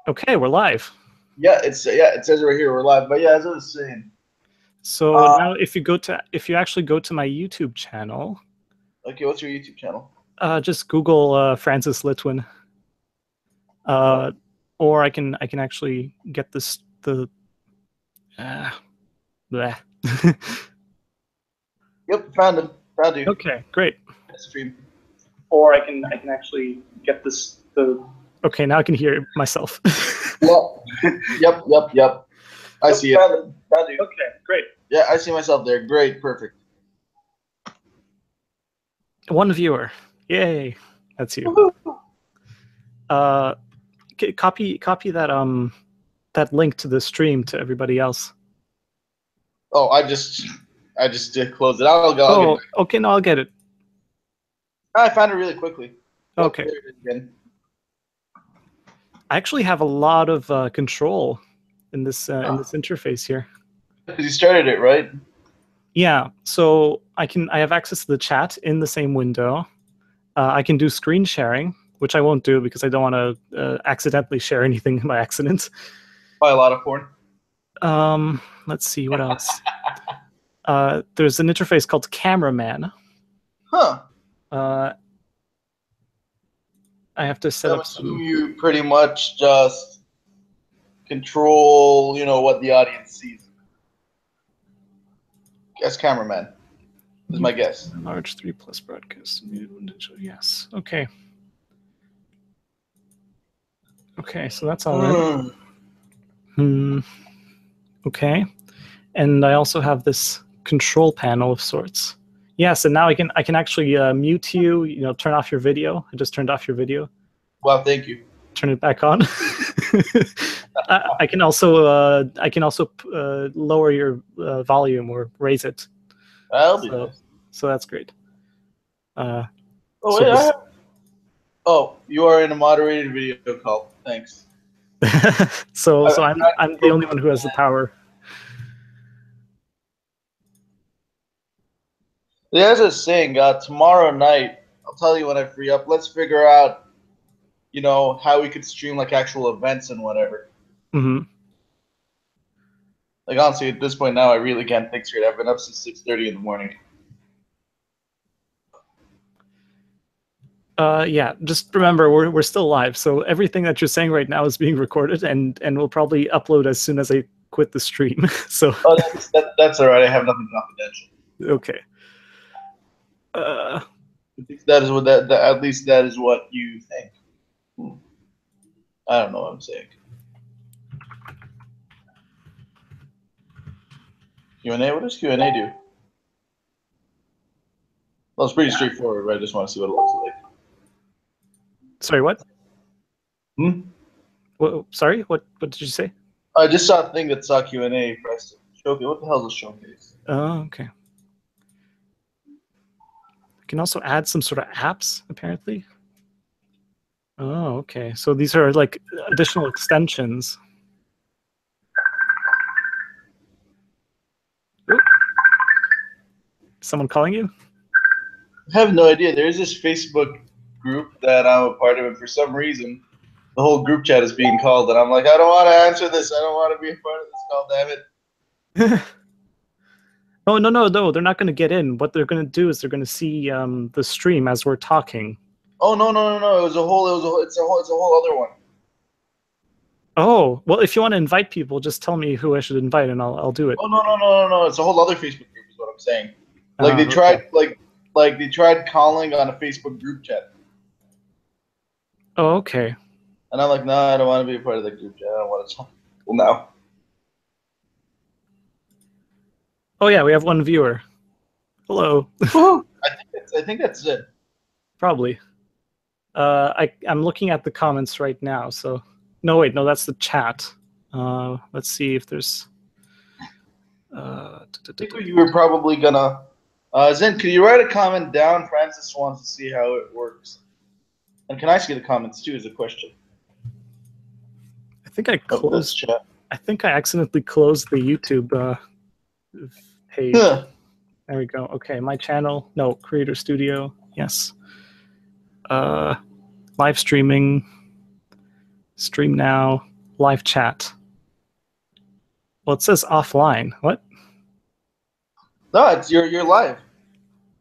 Okay, we're live. Yeah, it says right here we're live. But yeah, as I was saying, So uh, now if you actually go to my YouTube channel, okay, what's your YouTube channel? just Google Francis Litwin. Oh, Or I can actually get this the uh, bleh. yep, found him. Found you. Okay, great. Stream. Or I can actually get this the okay, now I can hear myself. Yeah. Yep. I see it. Found him. Found you. Okay, great. Yeah, I see myself there. Great, perfect. One viewer. Yay. That's you. Uh copy that link to the stream to everybody else. Oh, I just did close it. I'll go. I'll get Oh, back. okay, no, I'll get it. I found it really quickly. Okay. There it is again. I actually have a lot of control in this interface here. Because you started it, right? Yeah, so I have access to the chat in the same window. I can do screen sharing, which I won't do because I don't want to accidentally share anything by accident. Buy a lot of porn. Let's see what else. There's an interface called Cameraman. Huh. I have to set up some. You pretty much just control, what the audience sees. As cameraman is my guess. Large 3+ broadcast. Yes. Okay. Okay, so that's all in. Okay. And I also have this control panel of sorts. Yes, and now I can actually mute you, turn off your video. I just turned off your video. Well, thank you. Turn it back on. I can also lower your volume or raise it. I'll do this. So that's great. Oh, you are in a moderated video call. Thanks. so I'm the only one who has the power. Yeah, as I was saying, tomorrow night, I'll tell you when I free up. Let's figure out, how we could stream like actual events and whatever. Mm-hmm. Like honestly, at this point now, I really can't think straight. I've been up since 6:30 in the morning. Yeah, just remember we're still live, so everything that you're saying right now is being recorded and will probably upload as soon as I quit the stream. So that's all right. I have nothing confidential. Okay. That is what that at least that is what you think. I don't know what I'm saying. Q&A? What does Q&A do? Well, it's pretty straightforward, right? I just want to see what it looks like. Sorry, what? Well, sorry, what did you say? I just saw a thing that saw Q&A. Showcase. What the hell is a showcase? Oh, okay. I can also add some sort of apps, apparently. Oh, okay. So these are like additional extensions. Ooh. Someone calling you? I have no idea. There is this Facebook group that I'm a part of, and for some reason, the whole group chat is being called, and I'm like, I don't want to answer this. I don't want to be a part of this call, damn it. Oh, no. They're not going to get in. What they're going to do is they're going to see the stream as we're talking. Oh, no. It's a whole other one. Oh, well, if you want to invite people, just tell me who I should invite, and I'll do it. Oh, no. It's a whole other Facebook group is what I'm saying. Like, they tried, okay. like they tried calling on a Facebook group chat. Oh, okay. And I'm like, no, I don't want to be a part of the group chat. I don't want to talk. Well, now. Oh, yeah, we have one viewer. Hello. I think that's it. Probably. I'm looking at the comments right now, so... No, wait, no, that's the chat. Let's see if there's... I think you were probably gonna... Zen, could you write a comment down? Francis wants to see how it works. And can I see the comments, too, as a question? I think I closed... chat. I think I accidentally closed the YouTube page. Huh. There we go. Okay, my channel. No, Creator Studio. Yes. Live streaming. Stream now. live chat. Well, it says offline. What? No, it's you're live.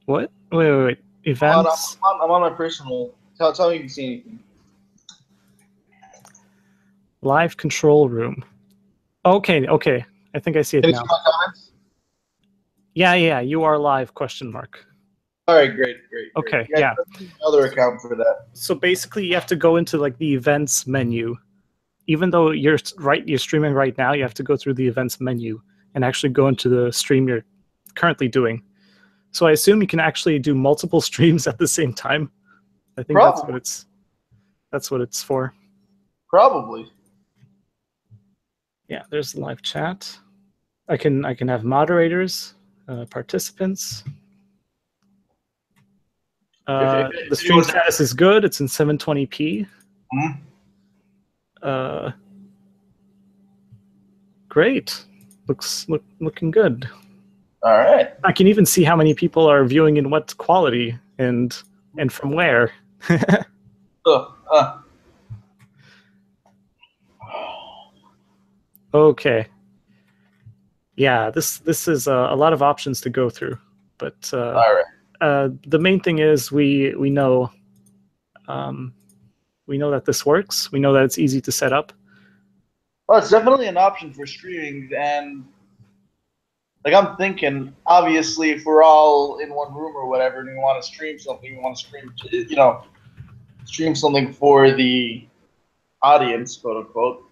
What? Wait. Events. I'm on my personal. Tell me if you see anything. Live control room. Okay. I think I see it Can you now. see my comments? Yeah. You are live? Question mark. All right, great. Okay, Yeah. Another account for that. So basically, you have to go into like the events menu. Even though you're streaming right now, you have to go through the events menu and actually go into the stream you're currently doing. So I assume you can actually do multiple streams at the same time. I think Probably. that's what it's for. Probably. Yeah, there's live chat. I can have moderators, participants. The stream status is good. It's in 720p. Mm-hmm. Great. Looking good. All right. I can even see how many people are viewing in what quality and from where. Okay. Yeah, this is a lot of options to go through, but all right. The main thing is we know that this works. We know that it's easy to set up. Well, it's definitely an option for streaming, and like I'm thinking, obviously, if we're all in one room or whatever, and we want to stream something, we want to stream something for the audience, quote unquote.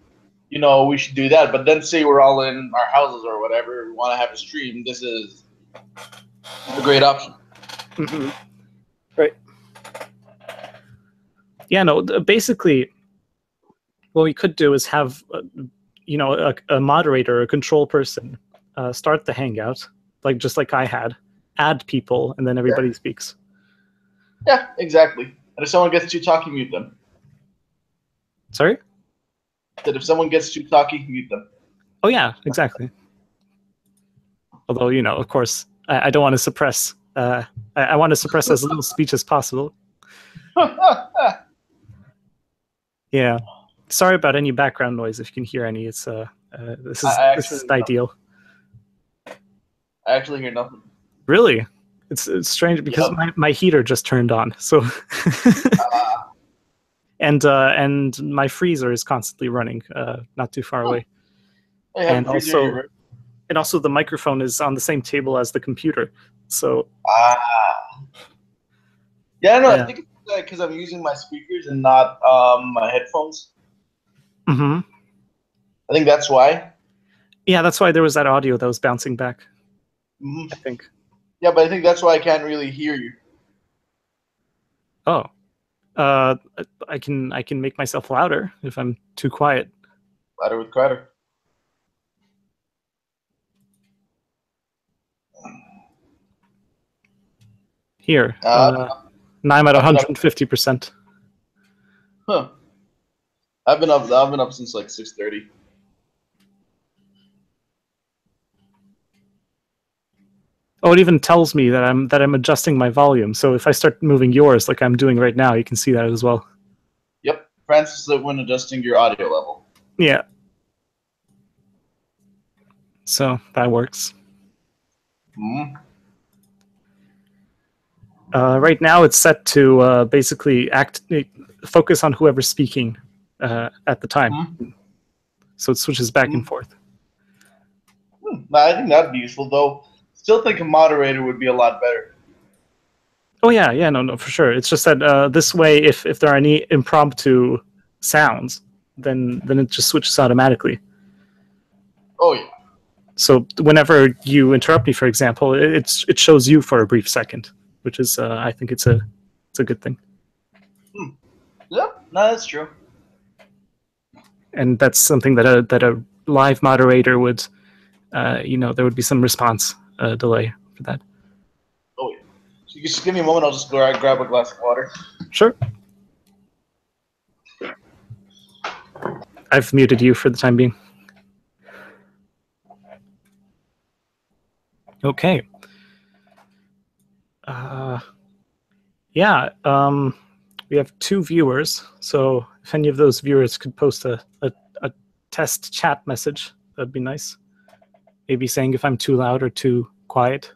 We should do that. But then say we're all in our houses or whatever, we want to have a stream. This is a great option. Mm-hmm. Right. Yeah. No. Basically, what we could do is have, a moderator, a control person, start the Hangout, just like I had, add people, and then everybody speaks. Yeah, exactly. And if someone gets too talky, mute them. Sorry? That if someone gets too talky, mute them. Oh yeah, exactly. Although, of course, I don't want to suppress. I want to suppress as little speech as possible. Yeah. Sorry about any background noise if you can hear any. It's this is ideal. I actually hear nothing. Really? It's strange because my heater just turned on. So and my freezer is constantly running, not too far away. And also the microphone is on the same table as the computer. So yeah, no, I think it's because I'm using my speakers and not my headphones. Mm-hmm. I think that's why. Yeah, that's why there was that audio that was bouncing back. Mm-hmm. I think. Yeah, but I think that's why I can't really hear you. Oh. I can make myself louder if I'm too quiet. Louder with Crider. Here. Now I'm at 150%. Huh. I've been up since like 6:30. Oh, it even tells me that I'm adjusting my volume. So if I start moving yours like I'm doing right now, you can see that as well. Yep. Francis, when adjusting your audio level. Yeah. So that works. Mm-hmm. Right now it's set to basically focus on whoever's speaking at the time. Mm-hmm. So it switches back and forth. I think that'd be useful, though. Still think a moderator would be a lot better. Oh yeah, no, for sure. It's just that this way, if there are any impromptu sounds, then it just switches automatically. Oh yeah. So whenever you interrupt me, for example, it shows you for a brief second, which is I think it's a good thing. Yep, no, that's true. And that's something that a live moderator would, there would be some response delay for that. Oh yeah. So you just give me a moment. I'll just go grab a glass of water. Sure. I've muted you for the time being. Okay. We have 2 viewers, so if any of those viewers could post a test chat message. That'd be nice. Maybe saying if I'm too loud or too quiet.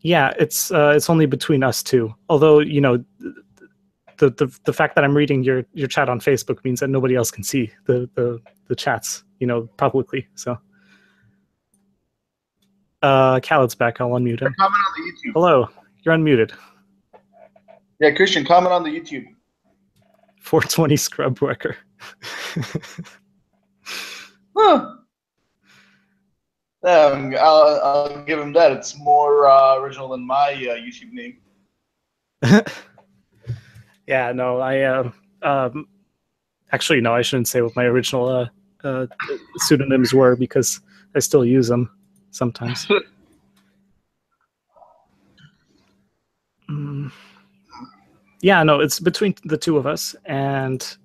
Yeah, it's only between us two. Although, you know, the fact that I'm reading your chat on Facebook means that nobody else can see the chats, you know, publicly. So, Khaled's back. I'll unmute him. Comment on the YouTube. Hello, you're unmuted. Yeah, Christian, comment on the YouTube. 420 scrub worker. Huh. I'll give him that. It's more original than my YouTube name. Yeah, no, I actually no, I shouldn't say what my original pseudonyms were because I still use them sometimes. Yeah, no, it's between the two of us, and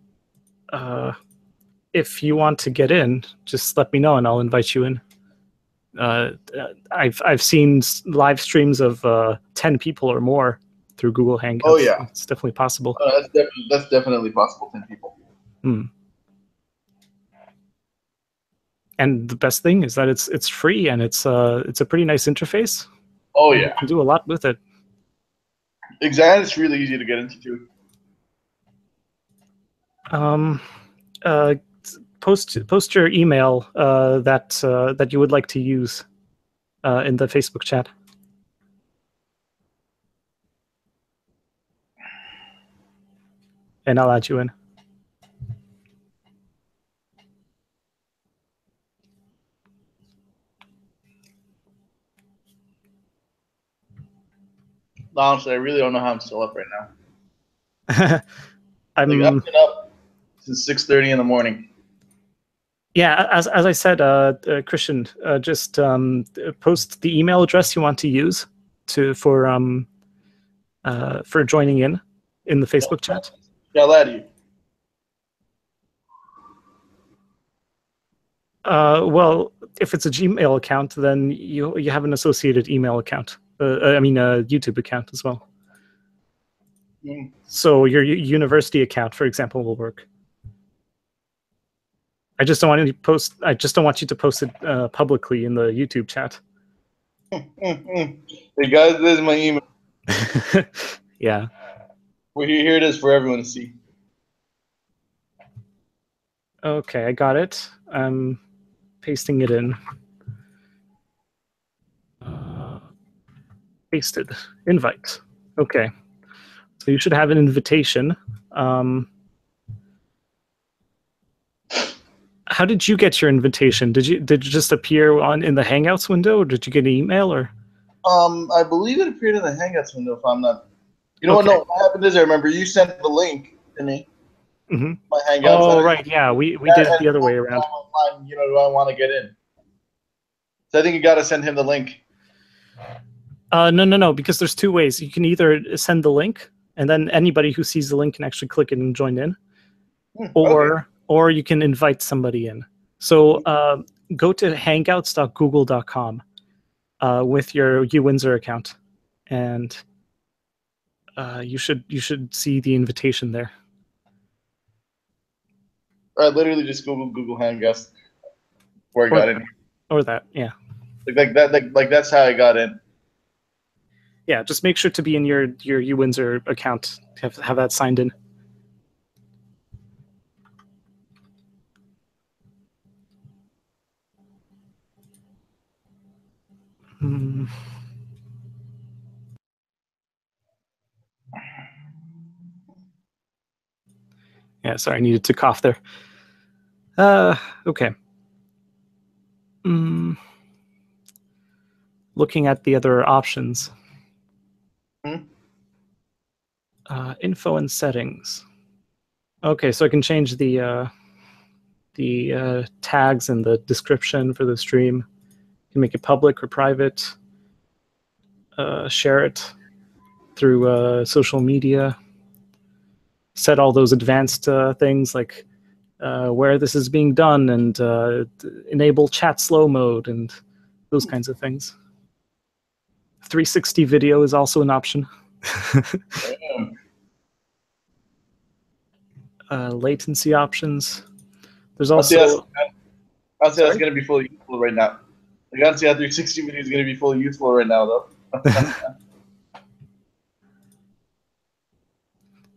if you want to get in, just let me know and I'll invite you in. I've seen live streams of 10 people or more through Google Hangouts. Oh yeah, it's definitely possible. That's definitely possible. 10 people. And the best thing is that it's free and it's a pretty nice interface. Oh yeah, you can do a lot with it. Exactly, it's really easy to get into too. Post your email that you would like to use in the Facebook chat. And I'll add you in. Honestly, I really don't know how I'm still up right now. I've been up since 6:30 in the morning. Yeah, as I said, Christian, just post the email address you want to use for joining in the Facebook chat. Yeah, I'll add you. Well, if it's a Gmail account, then you have an associated email account. I mean, a YouTube account as well. So your university account, for example, will work. I just don't want you to post. I just don't want you to post it publicly in the YouTube chat. Hey guys, this is my email. Yeah. Well, here it is for everyone to see. Okay, I got it. I'm pasting it in. Pasted. Invite. Okay. So you should have an invitation. How did you get your invitation? Did it just appear in the Hangouts window, or did you get an email, or? I believe it appeared in the Hangouts window. If I'm not, you know what? No, what happened is I remember you sent the link to me. Mm-hmm. My Hangouts. Oh right, yeah, we did it the other way around. You know, do I want to get in? So I think you got to send him the link. No, because there's two ways. You can either send the link, and then anybody who sees the link can actually click it and join in, or you can invite somebody in. So go to hangouts.google.com with your uWindsor account, and you should see the invitation there. I literally just Google Hangouts where I got in. Or that, yeah. Like that's how I got in. Yeah, just make sure to be in your uWindsor account. Have that signed in. Yeah, sorry, I needed to cough there. Okay. Looking at the other options. Info and settings. Okay, so I can change the tags and the description for the stream. You can make it public or private. Share it through social media. Set all those advanced things like where this is being done, and enable chat slow mode and those kinds of things. 360 video is also an option. Latency options. There's also. I'll say that's going to be fully useful right now. I can't see how 360 video is going to be fully useful right now, though.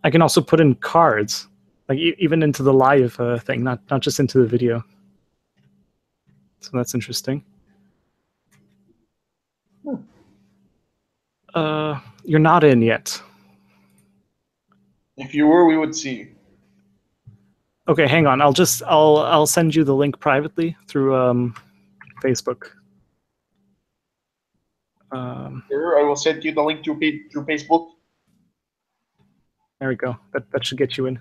I can also put in cards, like even into the live thing, not just into the video. So that's interesting. You're not in yet. If you were, we would see. Okay, hang on. I'll send you the link privately through Facebook. Sure, I will send you the link through Facebook. There we go. That should get you in.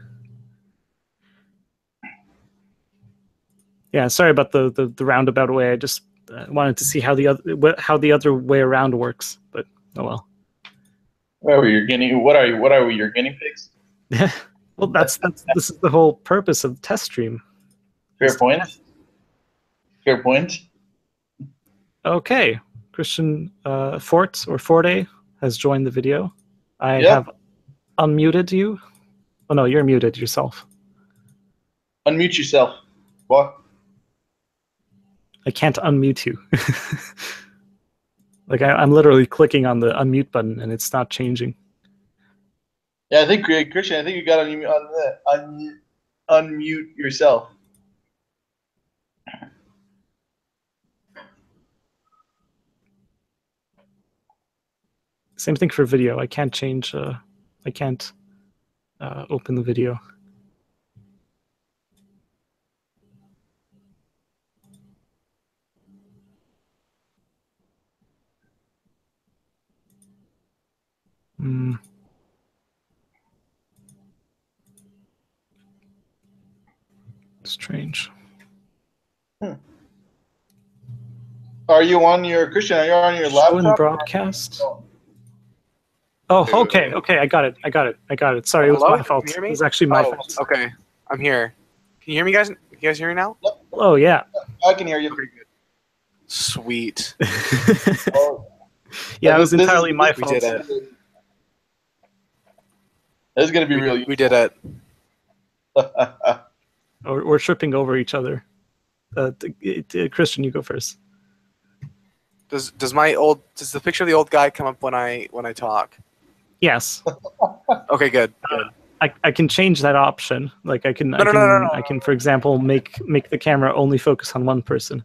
Yeah, sorry about the roundabout way. I just wanted to see how the other way around works, but oh well. What are we, your guinea pigs? Well, this is the whole purpose of the test stream. Fair point. Fair point. Okay, Christian Forte has joined the video. I have unmuted you. Oh no, you're muted yourself. Unmute yourself. What? I can't unmute you. Like I'm literally clicking on the unmute button and it's not changing. Yeah, I think Christian, I think you got to unmute yourself. Same thing for video. I can't change. I can't open the video. Strange. Are you on your Christian? Are you on your laptop? Show and broadcast. Oh, okay. I got it. Sorry, Hello? It was my fault. Can you hear me? It was actually my fault. Okay, I'm here. Can you hear me, guys? Can you guys hear me now? Oh yeah. I can hear you. Okay, good. Sweet. Yeah, it was entirely my We fault. did it. This is gonna be really. We did it. We're tripping over each other. Christian, you go first. Does the picture of the old guy come up when I talk? Yes. Okay, good. I can change that option. Like I can, for example, make the camera only focus on one person.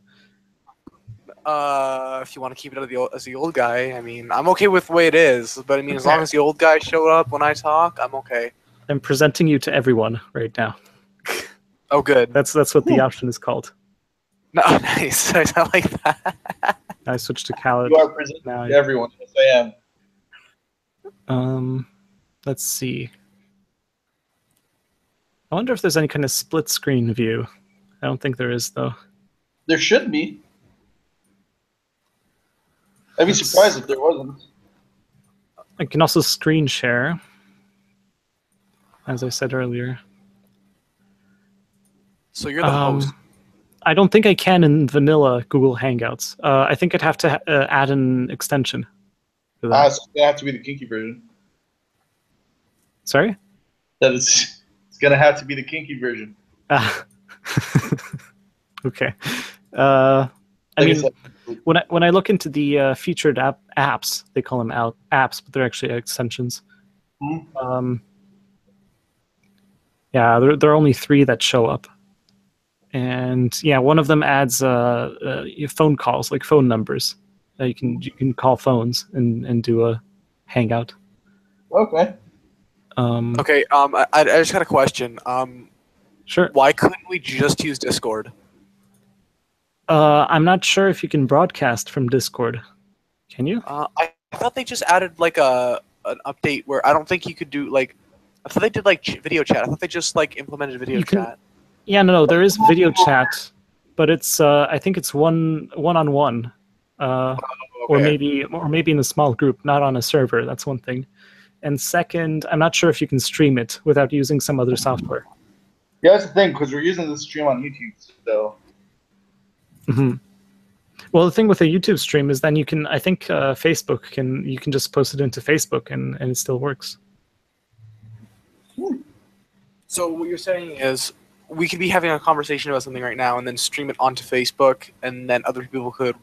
If you want to keep it as the old guy, I mean, I'm okay with the way it is. But I mean, as long as the old guy showed up when I talk, I'm okay. I'm presenting you to everyone right now. Oh, good. That's what the option is called. No, nice. I like that. I switched to Khaled. You are presenting to everyone. Yes, I am. Let's see. I wonder if there's any kind of split screen view. I don't think there is, though. There should be. I'd be surprised if there wasn't. I can also screen share, as I said earlier. So you're the host. I don't think I can in vanilla Google Hangouts. I think I'd have to add an extension. So that have to be the kinky version. Sorry? It's gonna have to be the kinky version. Okay. I mean, when I look into the featured apps, they call them apps, but they're actually extensions. Mm-hmm. Yeah, there are only 3 that show up. And yeah, one of them adds phone calls, like phone numbers. You can call phones and do a hangout. Okay. Okay. I just had a question. Sure. Why couldn't we just use Discord? I'm not sure if you can broadcast from Discord. Can you? I thought they just added like an update where I don't think you could do like. I thought they did like video chat. I thought they just like implemented video chat. Yeah, no, there is video chat, but it's I think it's one-on-one, or maybe in a small group, not on a server. That's one thing. And second, I'm not sure if you can stream it without using some other software. Yeah, that's the thing, because we're using the stream on YouTube, so. Mm-hmm. Well, the thing with a YouTube stream is then you can, I think Facebook you can just post it into Facebook and it still works. So what you're saying is we could be having a conversation about something right now and then stream it onto Facebook, and then other people could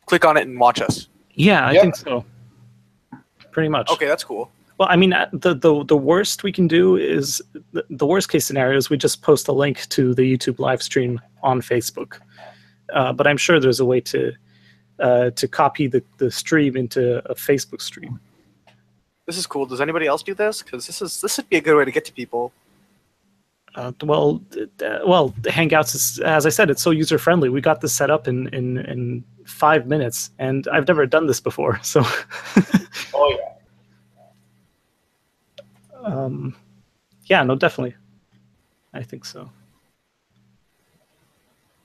click on it and watch us. Yeah, I Yep. think so. Pretty much. Okay, that's cool. Well, I mean, the worst we can do is the worst case scenario is we just post a link to the YouTube live stream on Facebook. But I'm sure there's a way to copy the stream into a Facebook stream. This is cool. Does anybody else do this? Because this would be a good way to get to people. Well, Hangouts is, as I said, it's so user friendly. We got this set up in 5 minutes, and I've never done this before. So, Oh yeah. Yeah, no, definitely, I think so.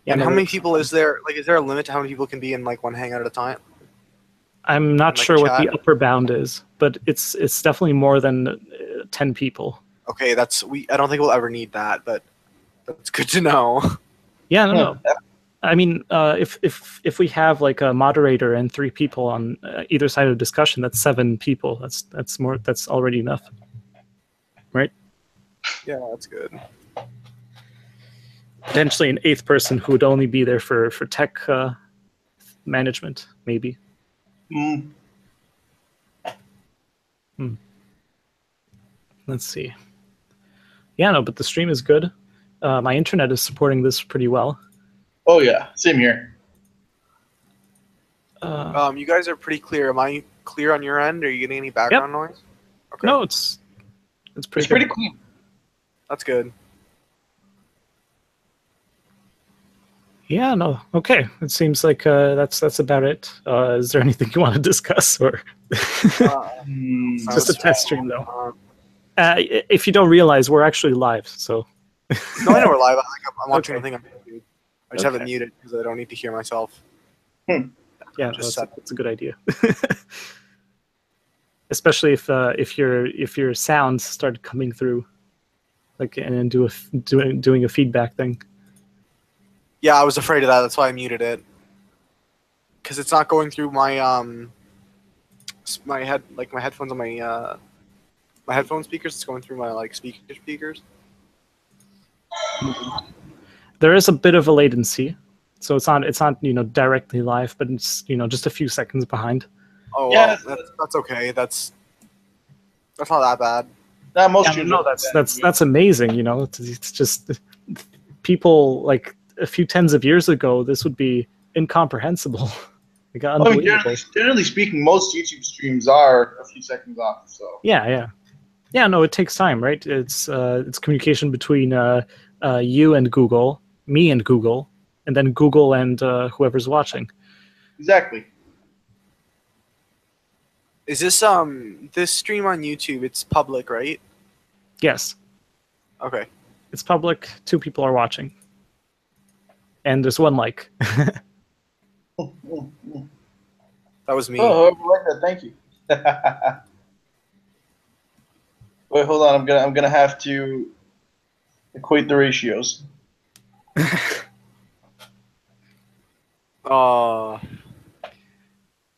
Yeah, And no, how many people is there? Like, is there a limit to how many people can be in like one hangout at a time? I'm not like sure what the chat? upper bound is, but it's definitely more than 10 people. Okay, I don't think we'll ever need that, but that's good to know. Yeah, no. I mean, if we have like a moderator and 3 people on either side of discussion, that's 7 people. That's more. That's already enough, right? Yeah, that's good. Potentially an 8th person who would only be there for tech management, maybe. Mm. Let's see. Yeah, no, but the stream is good. My internet is supporting this pretty well. Oh yeah. Same here. You guys are pretty clear. Am I clear on your end? Are you getting any background noise? Okay. No, it's pretty It's pretty good. clean. That's good. Yeah, no, okay. It seems like that's about it. Is there anything you want to discuss, or Mm. just a test stream though? Uh, If you don't realize, we're actually live, so no, I know we're live. I'm watching Okay. the thing on YouTube. I just have it Okay. muted because I don't need to hear myself. yeah, Just that's a good idea. Especially if your sounds started coming through, like and doing a feedback thing. Yeah, I was afraid of that. That's why I muted it. Because it's not going through my my headphones on my headphone speakers. It's going through my like speakers. There is a bit of a latency, so it's not directly live, but it's just a few seconds behind. Oh, Yeah. well, that's okay. That's not that bad. Nah, most Yeah, streams no, are that's amazing. It's just people like a few tens of years ago, this would be incomprehensible. Like I mean, unbelievable. generally speaking, most YouTube streams are a few seconds off. So Yeah. No, it takes time, right? It's communication between you and Google, me and Google, and then Google and whoever's watching. exactly. Is this this stream on YouTube? It's public, right? Yes, Okay. it's public. 2 people are watching, and there's 1 like. That was me. Oh, whoever liked that, thank you. Wait, hold on. I'm gonna have to equate the ratios.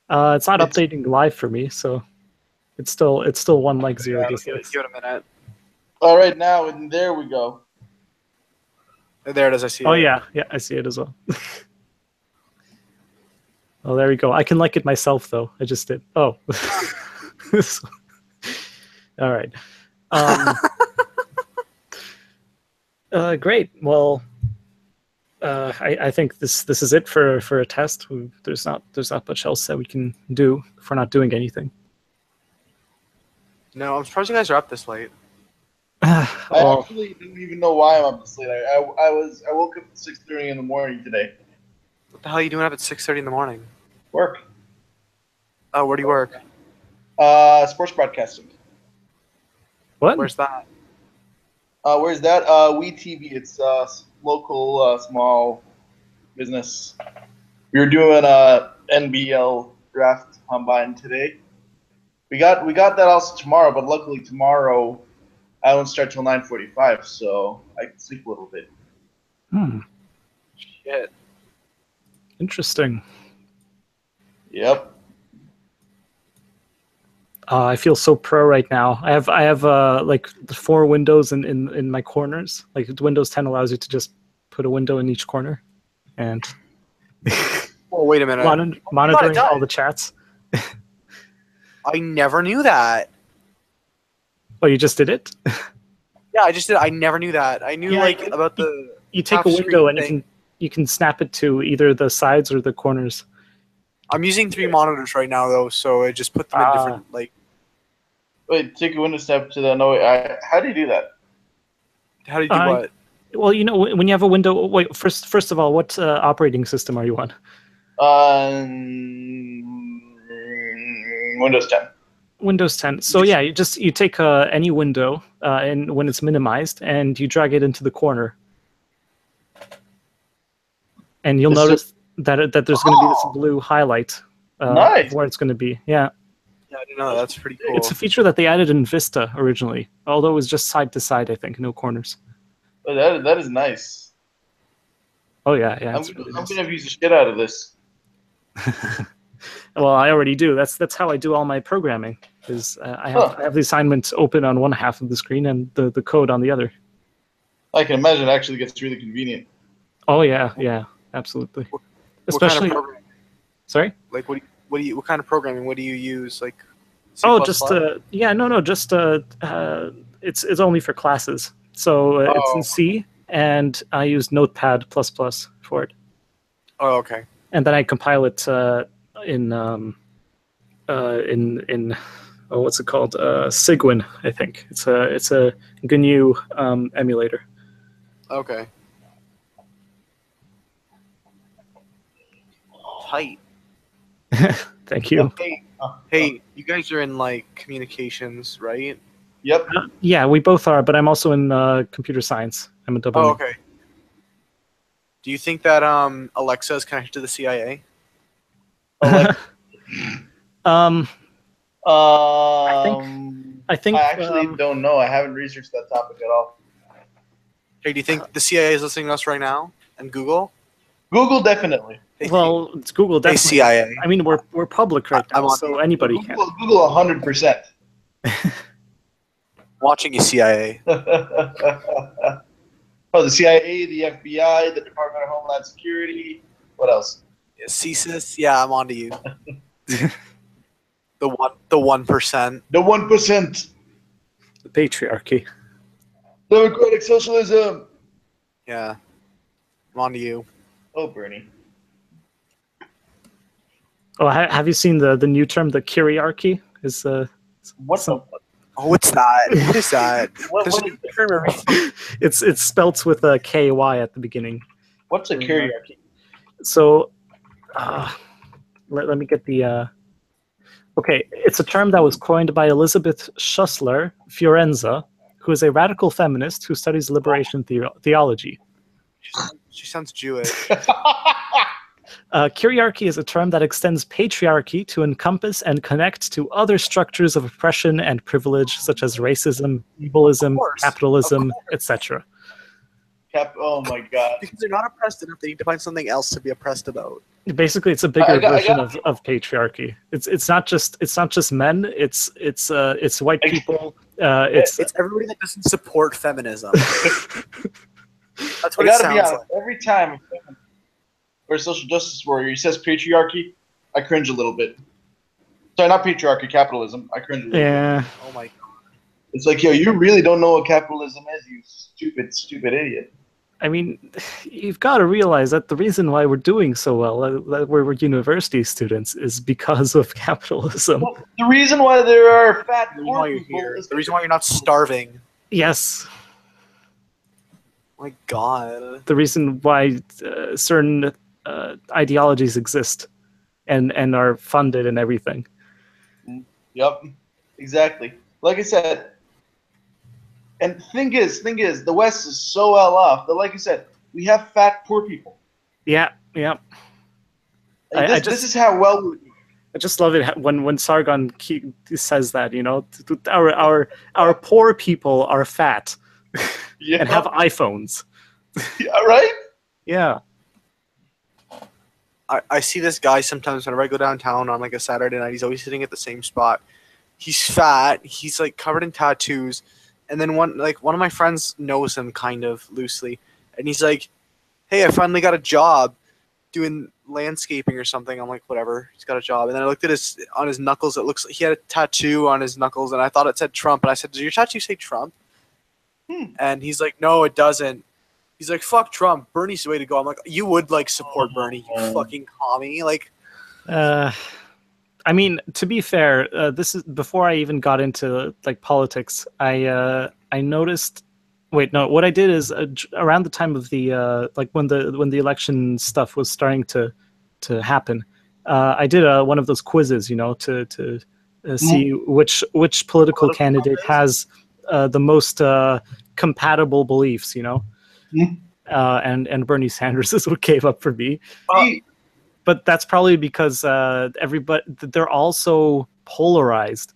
It's not updating live for me, so it's still 1 like 0 Give dislikes. it a minute. All right, now and there we go. There it is. I see. Oh it. yeah, I see it as well. Oh, there we go. I can like it myself though. I just did. Oh. All right. Great. Well, I think this is it for a test. There's not much else that we can do if we're not doing anything. No, I'm surprised you guys are up this late. I Well, actually didn't even know why I'm up this late. I woke up at 6:30 in the morning today. What the hell are you doing up at 6:30 in the morning? Work. Oh, where do you work? Sports broadcasting. what? Where's that? Where's that? WeTV. It's local small business. We were doing a NBL draft combine today. We got that also tomorrow, but luckily tomorrow I won't start till 9:45, so I can sleep a little bit. Hmm. Shit. Interesting. Yep. I feel so pro right now. I have like the 4 windows in my corners. Like Windows 10 allows you to just put a window in each corner, and Oh, wait a minute. monitoring all the chats. I never knew that. Oh, you just did it? Yeah, I just did. I never knew that. I knew about the. You take a window and you can snap it to either the sides or the corners. I'm using 3 monitors right now though, so I just put them in different like. Wait, take a window snap to that. No, wait, how do you do that? How do you do what? Well, you know, when you have a window. Wait, first of all, what operating system are you on? Windows 10. Windows 10. So yeah, you take any window and when it's minimized, and you drag it into the corner, and you'll notice that there's going to be this blue highlight. Nice. Where it's going to be. Yeah. Yeah, I didn't know that. That's pretty cool. It's a feature that they added in Vista originally, although it was just side to side, I think, no corners. Oh, that is nice. Oh yeah. I'm gonna use the shit out of this. Well, I already do. That's how I do all my programming. Is I have the assignment open on one half of the screen and the code on the other. I can imagine it actually gets really convenient. Oh yeah, absolutely. Especially. What kind of programming? Sorry. Like what kind of programming? What do you use? Like. C++? Oh, just just it's only for classes. So it's in C, and I use Notepad++ for it. Oh, okay. And then I compile it in what's it called? Cygwin, I think. It's a GNU emulator. Okay. Tight. Thank you. Hey, you guys are in like communications, right? Yep. Yeah, we both are, but I'm also in computer science. I'm a double. Oh, okay. Do you think that Alexa is connected to the CIA? I think I actually don't know. I haven't researched that topic at all. Hey, do you think the CIA is listening to us right now? And Google? Google definitely. Well, it's Google definitely. Hey, CIA. I mean, we're public right now, so anybody can. Google 100%. Watching you, CIA. Oh, the CIA, the FBI, the Department of Homeland Security. What else? CSIS. Yeah, I'm on to you. The 1%. The 1%. The patriarchy. Democratic socialism. Yeah, I'm on to you. Oh, Bernie. Oh, have you seen the new term, the kyriarchy? Is what the? Oh, what's that? What is that? It's spelt with a KY at the beginning. What's a kyriarchy? So, let me get the. Okay, it's a term that was coined by Elizabeth Schussler Fiorenza, who is a radical feminist who studies liberation theology. She sounds Jewish. Kyriarchy is a term that extends patriarchy to encompass and connect to other structures of oppression and privilege, such as racism, ableism, capitalism, etc. Oh my God! Because they're not oppressed enough, they need to find something else to be oppressed about. Basically, it's a bigger version of patriarchy. It's not just men. It's white people. It's everybody that doesn't support feminism. That's I what it gotta sounds be honest. like. Every time or a social justice warrior he says patriarchy, I cringe a little bit. Sorry, not patriarchy, capitalism. I cringe a little bit. Oh my God. It's like, yo, you really don't know what capitalism is, you stupid idiot. I mean, you've got to realize that the reason why we're doing so well, that we're university students, is because of capitalism. Well, the reason why there are fat poor you're people here. is The reason why you're not starving. Yes. My God. The reason why certain ideologies exist and are funded and everything. Yep, exactly. Like I said, and thing is, the West is so well off that, like I said, we have fat poor people. Yeah. This is how well we're doing. I just love it when Sargon says that, you know, our poor people are fat Yeah. and have iPhones. Yeah, right? Yeah. I see this guy sometimes whenever I go downtown on like a Saturday night. He's always sitting at the same spot. He's fat. He's like covered in tattoos. And then one of my friends knows him kind of loosely, and he's like, "Hey, I finally got a job doing landscaping or something." I'm like, "Whatever." He's got a job. And then I looked at his knuckles. It looks like he had a tattoo on his knuckles, and I thought it said Trump. And I said, "Does your tattoo say Trump?" And he's like, "No, it doesn't." He's like, "Fuck Trump. Bernie's the way to go." I'm like, "You would like support Bernie, you fucking commie." Like, I mean, to be fair, this is before I even got into like politics. I noticed. Wait, no. What I did is around the time of the like when the election stuff was starting to happen, I did one of those quizzes, to see which political candidate has the most compatible beliefs, and Bernie Sanders is what gave up for me. But that's probably because they're all so polarized.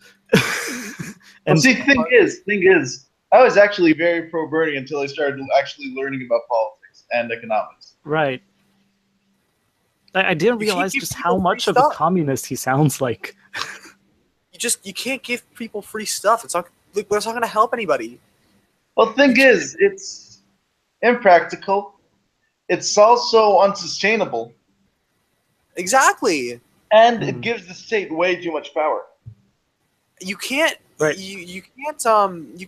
And see, thing is, I was actually very pro Bernie until I started actually learning about politics and economics. Right. I didn't realize just how much of a communist he sounds like. You can't give people free stuff. It's not going to help anybody. Well, the thing is, it's impractical. It's also unsustainable. Exactly. And it gives the state way too much power. You can't. Right. You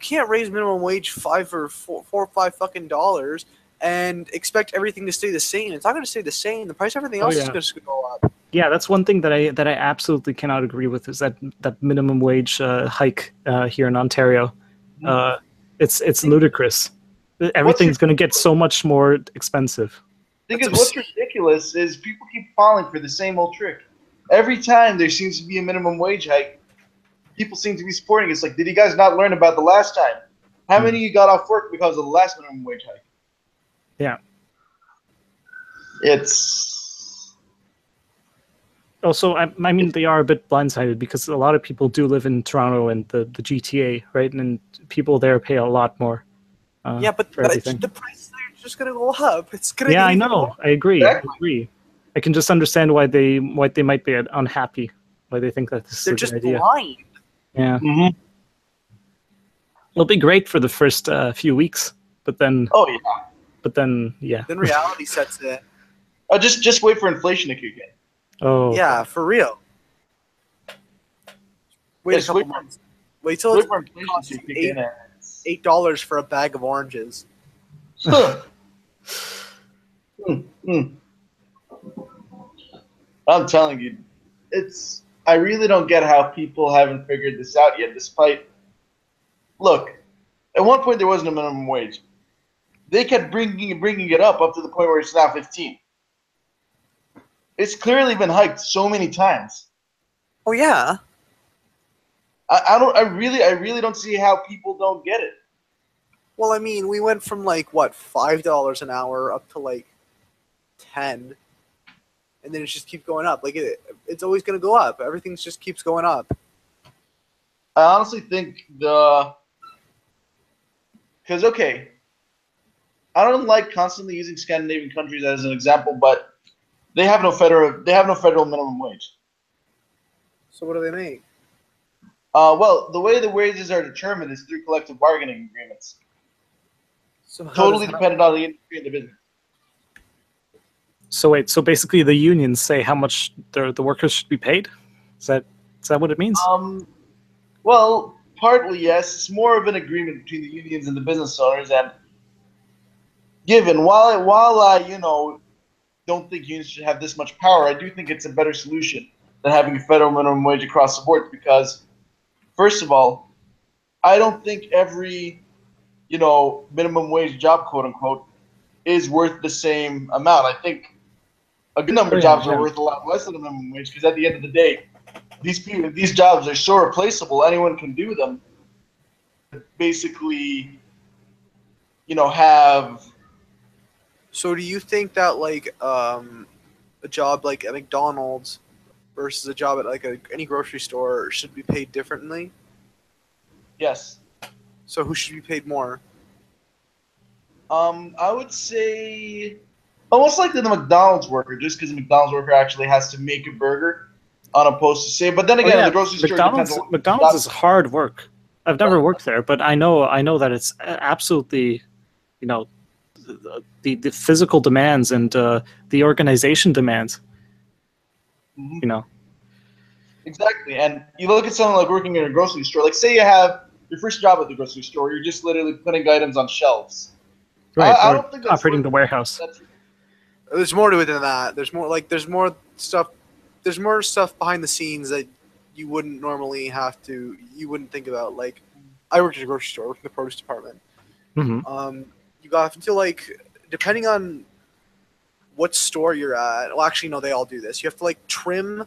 can't raise minimum wage $4 or $5 fucking dollars and expect everything to stay the same. It's not going to stay the same. The price of everything else is going to go up. Yeah, that's one thing that I absolutely cannot agree with is that minimum wage hike here in Ontario. It's ludicrous. Everything's going to get so much more expensive. The thing is, what's ridiculous is people keep falling for the same old trick. Every time there seems to be a minimum wage hike, people seem to be supporting it. It's like, did you guys not learn about the last time? How many of you got off work because of the last minimum wage hike? Yeah. It's... Also, I mean, they are a bit blindsided because a lot of people do live in Toronto and the GTA, right? And people there pay a lot more. Yeah, but the price there is just going to go up. It's going to. Yeah, I know. I agree. Exactly. I agree. I can just understand why they might be unhappy, why they think that this is a good idea. They're just blind. Yeah. Mm-hmm. It'll be great for the first few weeks, but then. Oh yeah. But then, yeah. Then reality sets in. Oh, just wait for inflation to kick in. Oh. Yeah, for real. Wait a couple months. Wait till it costs $8 for a bag of oranges. I'm telling you, I really don't get how people haven't figured this out yet, despite... Look, at one point there wasn't a minimum wage. They kept bringing it up to the point where it's now 15. It's clearly been hiked so many times. Oh yeah. I really don't see how people don't get it. Well, I mean, we went from like what, $5 an hour up to like 10, and then it just keeps going up. Like it's always going to go up. Everything just keeps going up. I honestly think because okay, I don't like constantly using Scandinavian countries as an example, but they have no federal minimum wage. So what do they make? Well, the way the wages are determined is through collective bargaining agreements. So totally dependent on the industry and the business. So wait, so basically the unions say how much the workers should be paid? Is that what it means? Well, partly yes. It's more of an agreement between the unions and the business owners. And given while I don't think unions should have this much power, I do think it's a better solution than having a federal minimum wage across the board. Because first of all, I don't think every minimum wage job, quote unquote, is worth the same amount. I think a good number of jobs are worth a lot less than the minimum wage because at the end of the day, these jobs are so replaceable, anyone can do them. Basically, have. So do you think that like a job like at McDonald's versus a job at like any grocery store should be paid differently? Yes. So who should be paid more? I would say almost like the McDonald's worker, just because the McDonald's worker actually has to make a burger on opposed to say. But then again, the grocery store depends on McDonald's is hard work. I've never worked there, but I know that it's absolutely, you know, the physical demands and the organization demands. Mm-hmm. You know. Exactly, and you look at someone like working in a grocery store. Like, say you have your first job at the grocery store, you're just literally putting items on shelves. Right. I don't think that's operating the warehouse. There's more to it than that. There's more stuff behind the scenes that you wouldn't normally you wouldn't think about. Like, I worked at a grocery store, I worked in the produce department. Mm-hmm. You got to, like, depending on what store you're at. Well, actually, no, they all do this. You have to, like, trim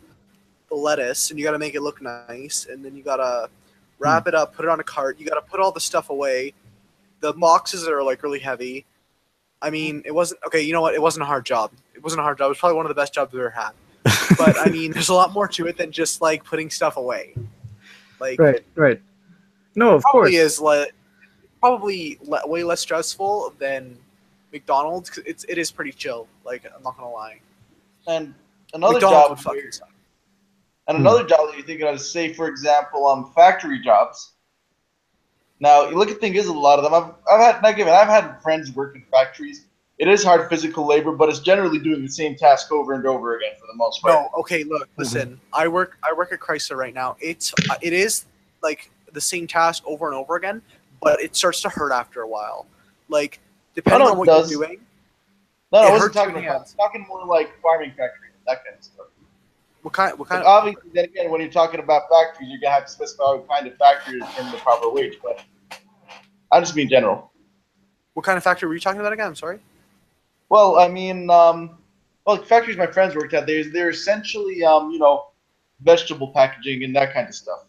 the lettuce, and you got to make it look nice, and then you got to wrap it up, put it on a cart. You got to put all the stuff away. The boxes are, like, really heavy. I mean, it wasn't okay. You know what? It wasn't a hard job. It wasn't a hard job. It was probably one of the best jobs I've ever had. But I mean, there's a lot more to it than just like putting stuff away. Like, right. No, of course. Probably way less stressful than McDonald's. 'Cause it is pretty chill. Like, I'm not gonna lie. And another McDonald's job would fucking suck. And another job that you think of, say, for example, factory jobs. Now, you look at things, a lot of them. I've had friends work in factories. It is hard physical labor, but it's generally doing the same task over and over again for the most part. No, okay, look, listen. I work at Chrysler right now. It is like the same task over and over again, but it starts to hurt after a while. Like, depending on what you're doing. No, I wasn't talking about. I was talking more like farming factories, that kind of stuff. What kind of? Obviously, then again, when you're talking about factories, you're gonna have to specify what kind of factory to earn the proper wage. But I just mean general. What kind of factory were you talking about again? I'm sorry. Well, I mean, factories my friends worked at, they're essentially, vegetable packaging and that kind of stuff.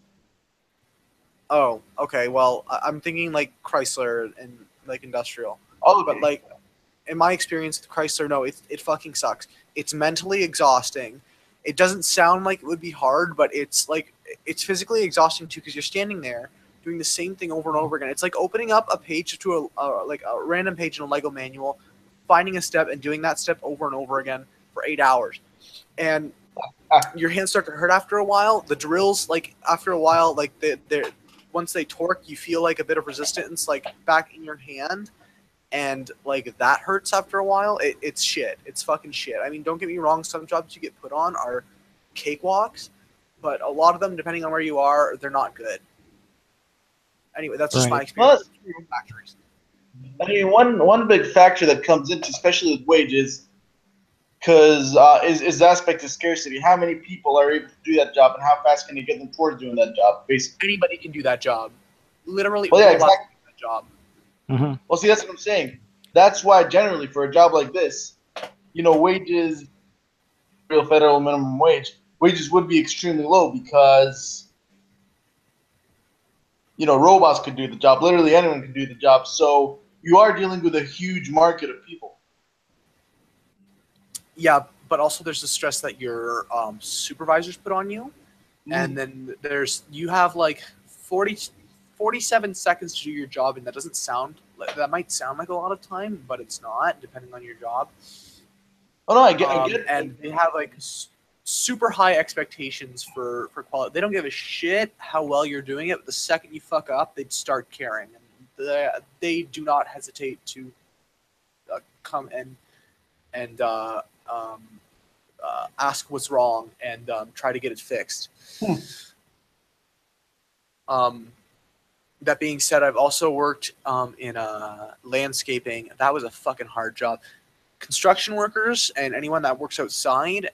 Oh, okay. Well, I'm thinking like Chrysler and like industrial. Oh, okay. But like, in my experience with Chrysler, no, it fucking sucks. It's mentally exhausting. It doesn't sound like it would be hard, but it's physically exhausting too, because you're standing there doing the same thing over and over again. It's like opening up a page to a random page in a Lego manual, finding a step and doing that step over and over again for 8 hours. And your hands start to hurt after a while. The drills, like, after a while, like, once they torque, you feel like a bit of resistance, like, back in your hand. And, like, that hurts after a while. It's shit. It's fucking shit. I mean, don't get me wrong. Some jobs you get put on are cakewalks. But a lot of them, depending on where you are, they're not good. Anyway, that's just my experience with factories. I mean, one big factor that comes into, especially with wages, because is the aspect of scarcity. How many people are able to do that job, and how fast can you get them towards doing that job? Basically, anybody can do that job. Literally, well, yeah, exactly. Can do that job. Mm-hmm. Well, see, that's what I'm saying. That's why generally for a job like this, wages, real federal minimum wage, wages would be extremely low because robots could do the job. Literally anyone can do the job. So you are dealing with a huge market of people. Yeah, but also there's the stress that your supervisors put on you. And then you have like 47 seconds to do your job, and that might sound like a lot of time, but it's not, depending on your job. Oh no, I get it. And they have like super high expectations for quality. They don't give a shit how well you're doing it. But the second you fuck up, they'd start caring. And they do not hesitate to come and ask what's wrong and try to get it fixed. That being said, I've also worked in landscaping. That was a fucking hard job. Construction workers and anyone that works outside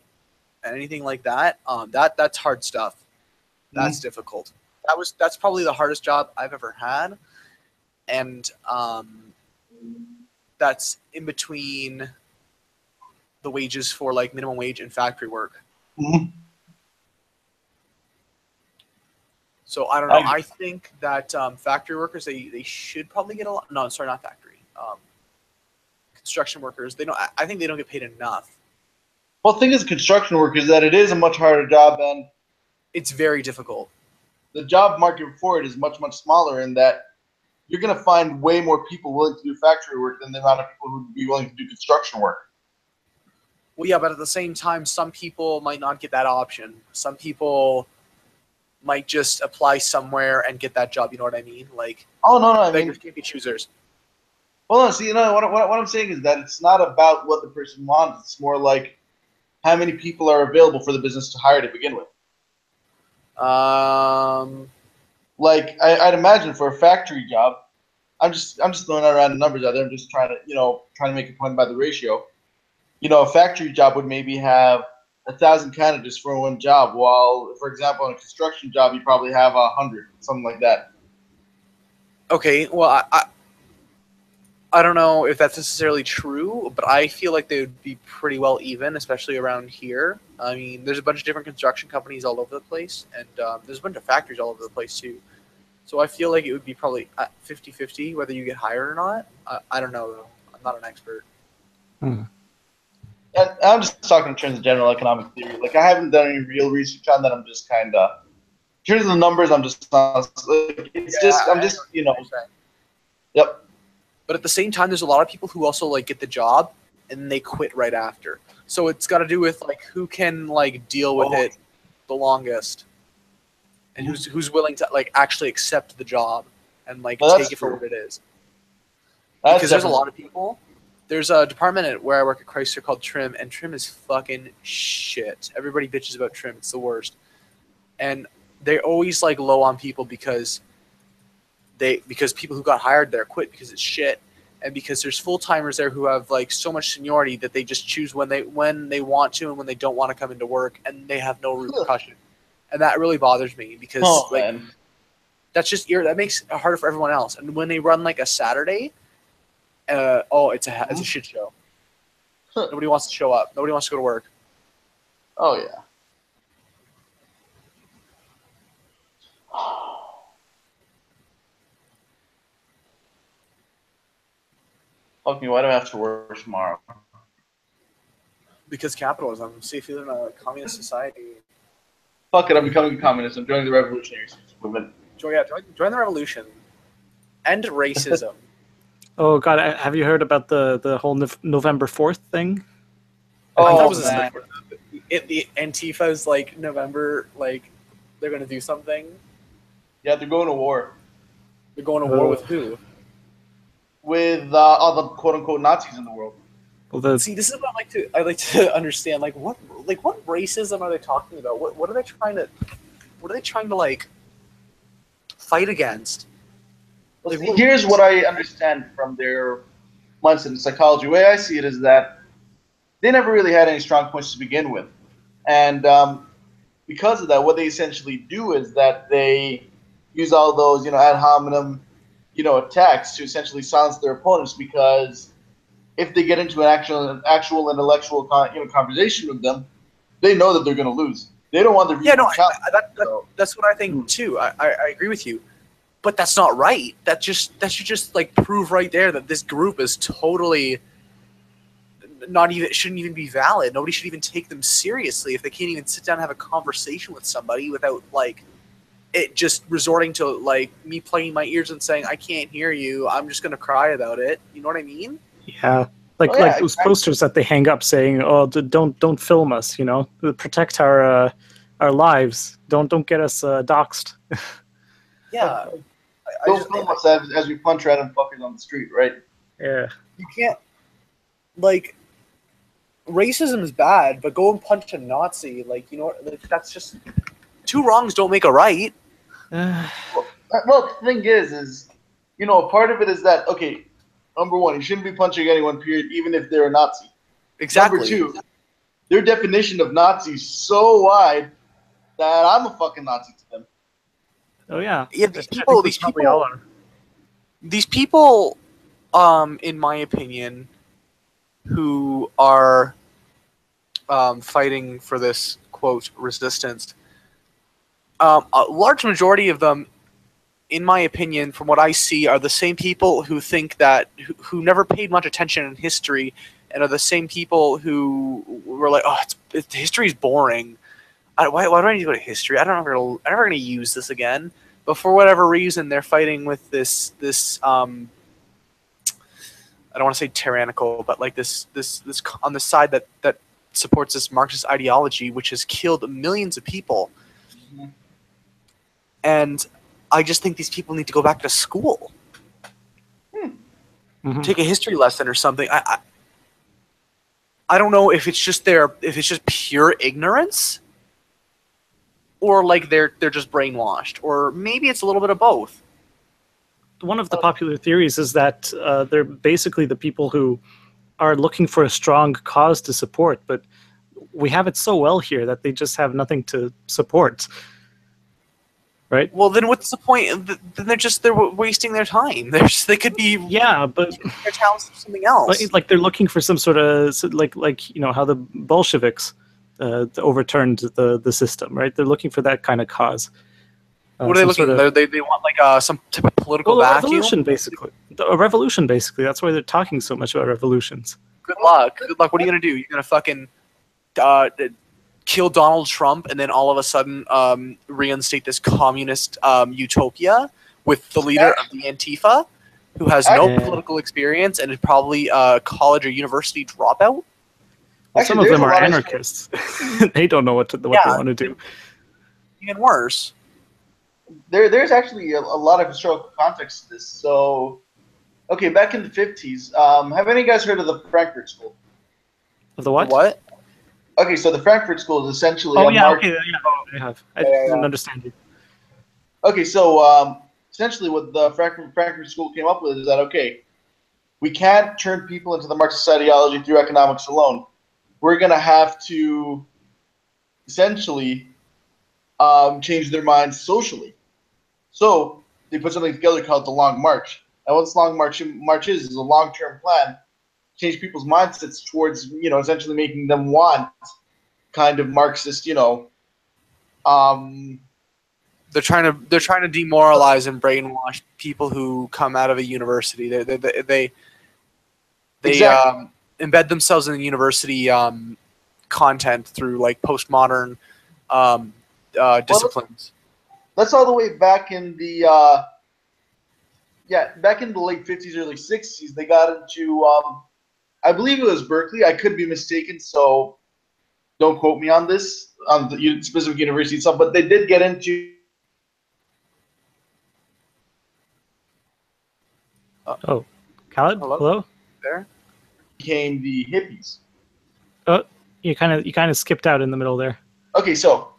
and anything like that, that's hard stuff. That's difficult. That's probably the hardest job I've ever had, and that's in between the wages for like minimum wage and factory work. So I don't know. I think that factory workers they should probably get a lot. No, sorry, not factory. Construction workers, they don't. I think they don't get paid enough. Well, the thing is, construction workers, that it is a much harder job, and it's very difficult. The job market for it is much, much smaller in that you're going to find way more people willing to do factory work than the amount of people who would be willing to do construction work. Well, yeah, but at the same time, some people might not get that option. Some people might just apply somewhere and get that job. You know what I mean? Like, Oh no, I mean, beggars can't be choosers. well, no, see, you know what I'm saying is that it's not about what the person wants. It's more like how many people are available for the business to hire to begin with. Like I'd imagine for a factory job, I'm just throwing out random numbers out there. I'm just trying to make a point about the ratio. You know, a factory job would maybe have 1,000 candidates for one job, while, for example, on a construction job, you probably have 100, something like that. Okay, well, I don't know if that's necessarily true, but I feel like they would be pretty well even, especially around here. I mean, there's a bunch of different construction companies all over the place, and there's a bunch of factories all over the place, too. So I feel like it would be probably 50-50 whether you get hired or not. I don't know, though. I'm not an expert. And I'm just talking in terms of general economic theory. Like, I haven't done any real research on that. I'm just kind of, in terms of the numbers, I'm just not, like, you know. Yep. But at the same time, there's a lot of people who also like get the job and they quit right after. So it's got to do with like who can like deal with it the longest, and who's willing to like actually accept the job and like take it for what it is. Because there's a lot of people. There's a department where I work at Chrysler called Trim, and Trim is fucking shit. Everybody bitches about Trim. It's the worst. And they're always like low on people because people who got hired there quit because it's shit, and because there's full timers there who have like so much seniority that they just choose when they want to and when they don't want to come into work, and they have no repercussion. And that really bothers me because that's just that makes it harder for everyone else. And when they run like a Saturday, it's a shit show. Nobody wants to show up. Nobody wants to go to work. Oh yeah. Fuck me, why do I have to work tomorrow? Because capitalism. See if you're in a communist society. Fuck it, I'm becoming a communist. I'm joining the revolutionary movement. Join the revolution. End racism. Oh god, have you heard about the whole November 4th thing? Man. The Antifa's like November, like they're gonna do something. Yeah, they're going to war. They're going to war with who? With all the quote unquote Nazis in the world. Well, see, this is what I like to understand. Like what racism are they talking about? What are they trying to like fight against? Well, like, here's what I understand from their mindset in psychology. The way I see it is that they never really had any strong points to begin with, and because of that, what they essentially do is that they use all those ad hominem attacks to essentially silence their opponents, because if they get into an actual intellectual conversation with them, they know that they're going to lose. They don't want the that's what I think too. I agree with you, but that's not right. That should just like prove right there that this group is totally shouldn't even be valid. Nobody should even take them seriously if they can't even sit down and have a conversation with somebody without like it just resorting to like me plugging my ears and saying I can't hear you. I'm just gonna cry about it. You know what I mean? Yeah, like those posters that they hang up saying, "Oh, don't film us," protect our lives. Don't get us doxxed. Yeah. Don't film us as we punch random fuckers on the street, right? Yeah. You can't like. Racism is bad, but go and punch a Nazi. Like that's just two wrongs don't make a right. Well, the thing is a part of it is that okay. Number one, you shouldn't be punching anyone, period, even if they're a Nazi. Exactly. Number two, their definition of Nazi is so wide that I'm a fucking Nazi to them. Oh yeah. Yeah, these people, in my opinion, who are fighting for this quote resistance, a large majority of them, in my opinion, from what I see, are the same people who think that who never paid much attention in history, and are the same people who were like, "Oh, history is boring. Why do I need to go to history? I'm never going to use this again." But for whatever reason, they're fighting with this I don't want to say tyrannical, but like this on the side that supports this Marxist ideology, which has killed millions of people. Mhm. And I just think these people need to go back to school, Mhm. take a history lesson or something. I don't know if it's just pure ignorance, or like they're just brainwashed, or maybe it's a little bit of both. One of the popular theories is that they're basically the people who are looking for a strong cause to support, but we have it so well here that they just have nothing to support. Right? Well, then what's the point? Then they're wasting their time. They could be Yeah, but their talents for something else. like they're looking for some sort of like you know how the Bolsheviks overturned the system, right? They're looking for that kind of cause. What are they some looking? sort of- They want like some type of political Well, a vacuum. revolution, basically. A revolution, basically. That's why they're talking so much about revolutions. Good luck. Good luck. What are you gonna do? You're gonna fucking kill Donald Trump and then all of a sudden reinstate this communist utopia with the leader of the Antifa, who has no Yeah. political experience and is probably a college or university dropout. Well, some Actually, of them there's a are lot of- anarchists. They don't know what they want to do. Even worse. There's actually a lot of historical context to this. So, okay, back in the 50s, have any of you guys heard of the Frankfurt School? Of the what? What? Okay, so the Frankfurt School is essentially Oh a yeah, mark- okay, yeah. Oh, I have. I Yeah. didn't understand you. Okay, so essentially what the Frankfurt School came up with is that, okay, we can't turn people into the Marxist ideology through economics alone. We're going to have to essentially change their minds socially. So they put something together called the Long March. And what this Long March is a long-term plan, change people's mindsets towards, essentially making them want kind of Marxist, They're trying to demoralize and brainwash people who come out of a university. They Exactly. Embed themselves in the university content through like postmodern disciplines. That's all the way back in the back in the late 50s, early 60s. They got into I believe it was Berkeley. I could be mistaken, so don't quote me on this on the specific university itself. But they did get into Oh, Khaled, Hello? hello. There. became the hippies. Oh, you kind of skipped out in the middle there. Okay, so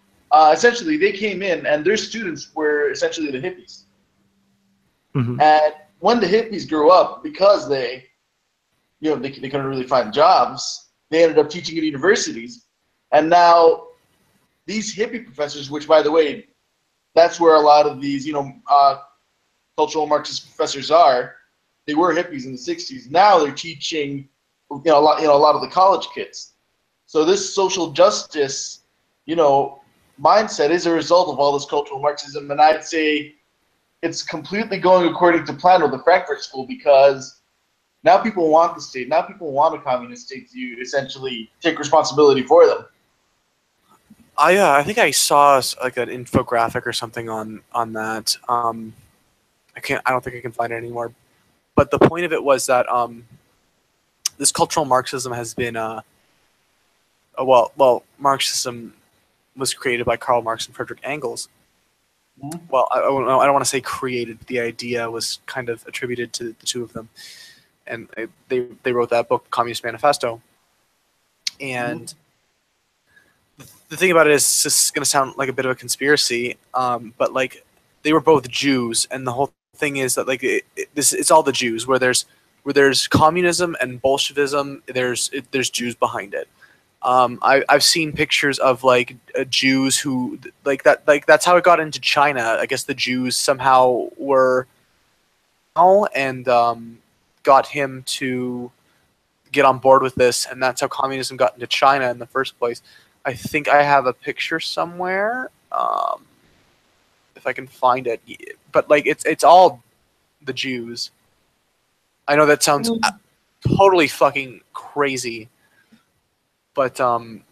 essentially they came in and their students were essentially the hippies. Mhm. And when the hippies grew up, because they couldn't really find jobs, they ended up teaching at universities. And now these hippie professors, which by the way, that's where a lot of these, cultural Marxist professors are. They were hippies in the 60s. Now they're teaching, a lot of the college kids. So this social justice, mindset is a result of all this cultural Marxism. And I'd say it's completely going according to plan with the Frankfurt School, because now people want the state. Now people want a communist state to essentially take responsibility for them. I think I saw like an infographic or something on that. I don't think I can find it anymore. But the point of it was that this cultural Marxism has been Marxism was created by Karl Marx and Friedrich Engels. Mhm. Well, I don't want to say created. The idea was kind of attributed to the two of them, and they wrote that book, Communist Manifesto. And the thing about it is, this is going to sound like a bit of a conspiracy, but like they were both Jews, and the whole thing is that like it's all the Jews. Where there's communism and Bolshevism, there's Jews behind it. I've seen pictures of like Jews who that's how it got into China. I guess the Jews somehow were and got him to get on board with this, and that's how communism got into China in the first place. I think I have a picture somewhere, if I can find it. But like it's all the Jews. I know that sounds totally fucking crazy. But I don't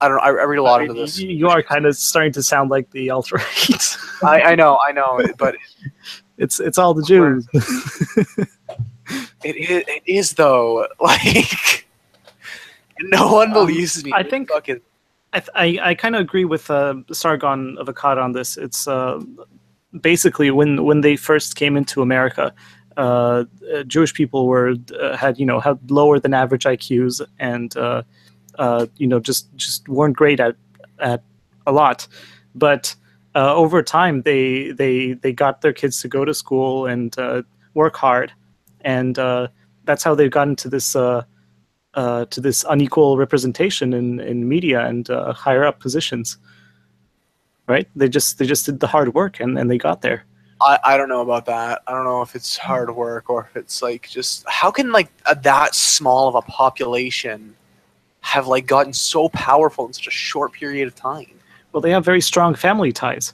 know. I read a lot into this. You are kind of starting to sound like the alt-right. I know, but it's all the Jews. it is though. Like No one believes me. I think- Fucking, I kind of agree with Sargon of Akkad on this. It's basically when they first came into America, Jewish people had lower than average IQs and just weren't great at a lot, but over time they got their kids to go to school and work hard, and that's how they got into this to this unequal representation in media and higher up positions. Right? They just did the hard work and they got there. I don't know about that. I don't know if it's hard work or if it's like just how can like that small of a population have like gotten so powerful in such a short period of time. Well, they have very strong family ties,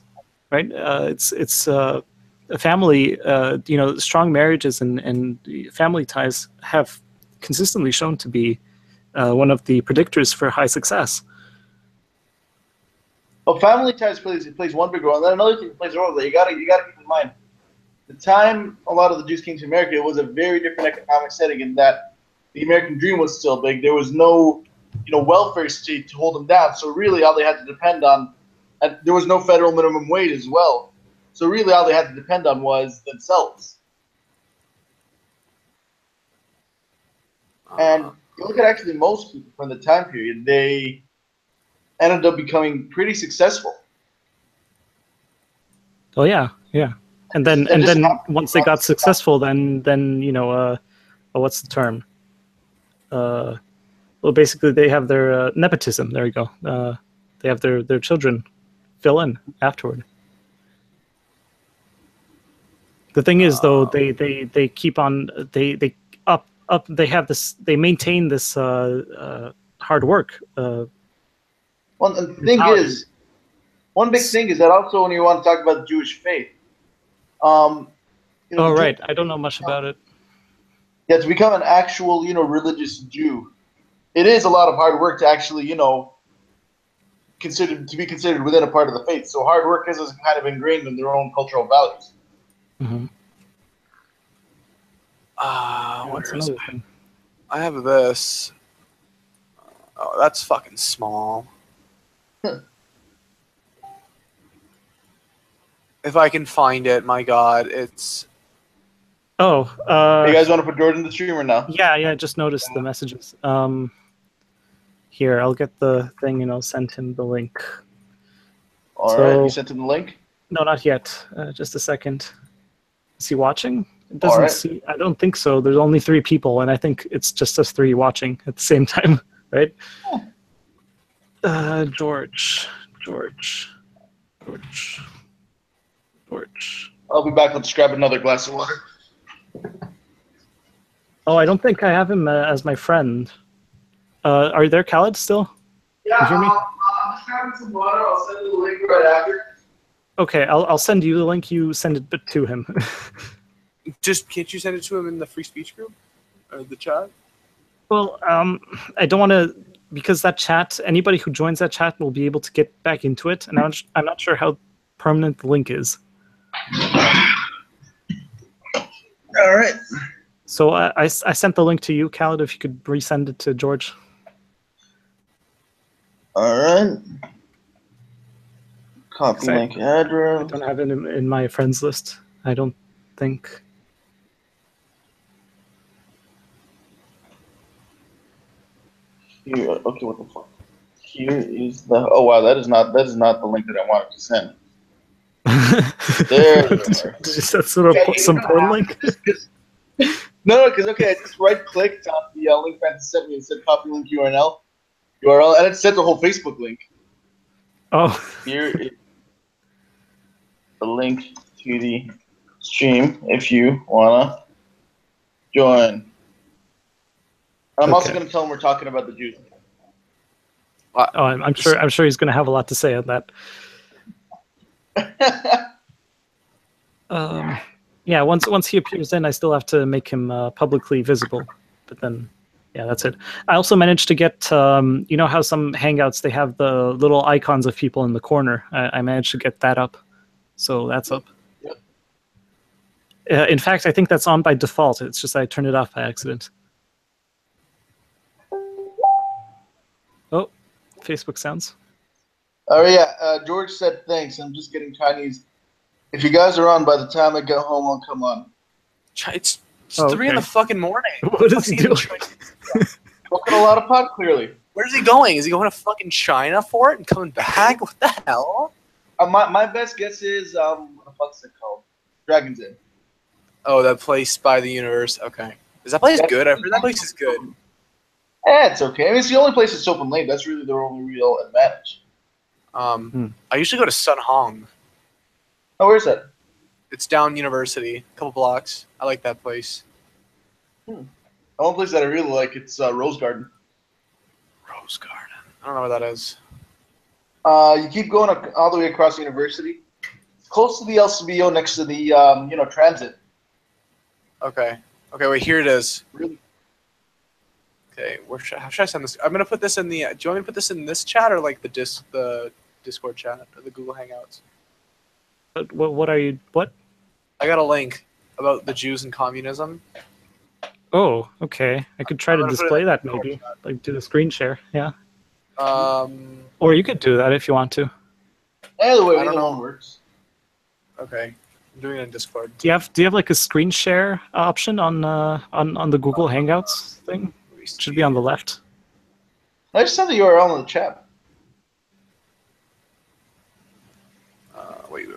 right? It's a family. Strong marriages and family ties have consistently shown to be one of the predictors for high success. Well, family ties plays one big role, and then another thing that plays a role that you gotta keep in mind. The time a lot of the Jews came to America, it was a very different economic setting in that the American dream was still big. There was no, welfare state to hold them down. So really, all they had to depend on, and there was no federal minimum wage as well. So really, all they had to depend on was themselves. And you look at actually most people from the time period, they ended up becoming pretty successful. Oh yeah. And then once they got successful, then what's the term? Well, basically they have their nepotism. There you go. They have their children fill in afterward. The thing is, though, they keep on they have this. They maintain this hard work. Well, the thing is, one big thing is that also when you want to talk about the Jewish faith. Right. I don't know much about it. Yeah, to become an actual, religious Jew, it is a lot of hard work to actually, be considered within a part of the faith. So hard work is kind of ingrained in their own cultural values. Mm-hmm. What's another thing? I have this. Oh, that's fucking small. If I can find it, my God, it's. Oh. You guys want to put Jordan in the streamer now? Yeah. I just noticed the messages. Here, I'll get the thing and I'll send him the link. All right, you sent him the link? No, not yet. Just a second. Is he watching? It doesn't see. I don't think so. There's only 3 people, and I think it's just us 3 watching at the same time, right? Oh. George. I'll be back. Let's grab another glass of water. Oh, I don't think I have him as my friend. Are you there, Khaled, still? Yeah, you hear me? I'm just grabbing some water. I'll send you the link right after. Okay, I'll send you the link. You send it to him. Just can't you send it to him in the free speech group or the chat? Well, I don't want to, because that chat. Anybody who joins that chat will be able to get back into it, and I'm not sure how permanent the link is. All right. So I sent the link to you, Khaled. If you could resend it to George. All right. Copy link address. I don't have it in my friends list. I don't think. Here, okay, what the fuck? Here is the. Oh wow, that is not the link that I wanted to send. There. Did you set some porn link? No, because I just right-clicked on the link Francis sent me and said copy link URL, and it sent the whole Facebook link. Oh. Here is the link to the stream if you wanna join. I'm also going to tell him we're talking about the Jews. Oh, I'm sure he's going to have a lot to say on that. Yeah, once he appears in, I still have to make him publicly visible. But then, yeah, that's it. I also managed to get, you know how some Hangouts, they have the little icons of people in the corner. I managed to get that up. So that's up. In fact, I think that's on by default. It's just I turned it off by accident. Facebook sounds. Oh yeah, George said thanks. I'm just getting Chinese. If you guys are on by the time I get home, I'll come on. It's 3 in the fucking morning. What is he doing? Smoking a lot of pot, clearly. Where's he going? Is he going to fucking China for it and coming back? What the hell? My best guess is what the fuck's it called? Dragon's Inn. Oh, that place by the universe. Okay. Is that place good? I've heard that place is good. It's okay. I mean, it's the only place that's open late. That's really their only real advantage. I usually go to Sun Hong. Oh, where's that? It's down University, a couple blocks. I like that place. The only place that I really like, it's Rose Garden. Rose Garden. I don't know where that is. You keep going all the way across University. Close to the LCBO, next to the transit. Okay. Okay, wait, here it is. Really? Okay, how should I send this? I'm gonna put this in the. Do you want me to put this in this chat or like the Discord chat or the Google Hangouts? What are you? What? I got a link about the Jews and communism. Oh, okay. I could try I'm to gonna put display it that maybe, like do the screen share. Yeah. Um. Or you could do that if you want to. Either way, I don't either know. one works. Okay. I'm doing it in Discord. Do you have like a screen share option on the Google Hangouts thing? It should be on the left. I just sent the URL in the chat. Wait.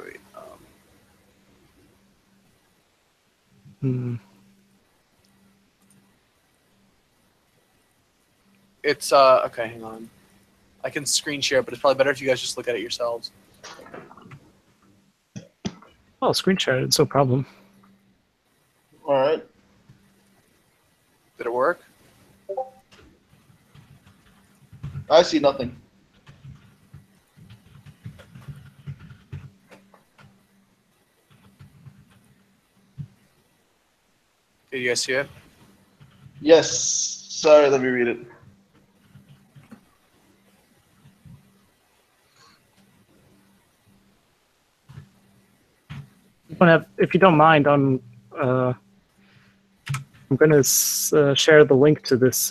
It's okay. Hang on. I can screen share, but it's probably better if you guys just look at it yourselves. Oh, screen share. It's no problem. All right. Did it work? I see nothing. Did you guys see it? Yes. Sorry, let me read it. If you don't mind, I'm going to share the link to this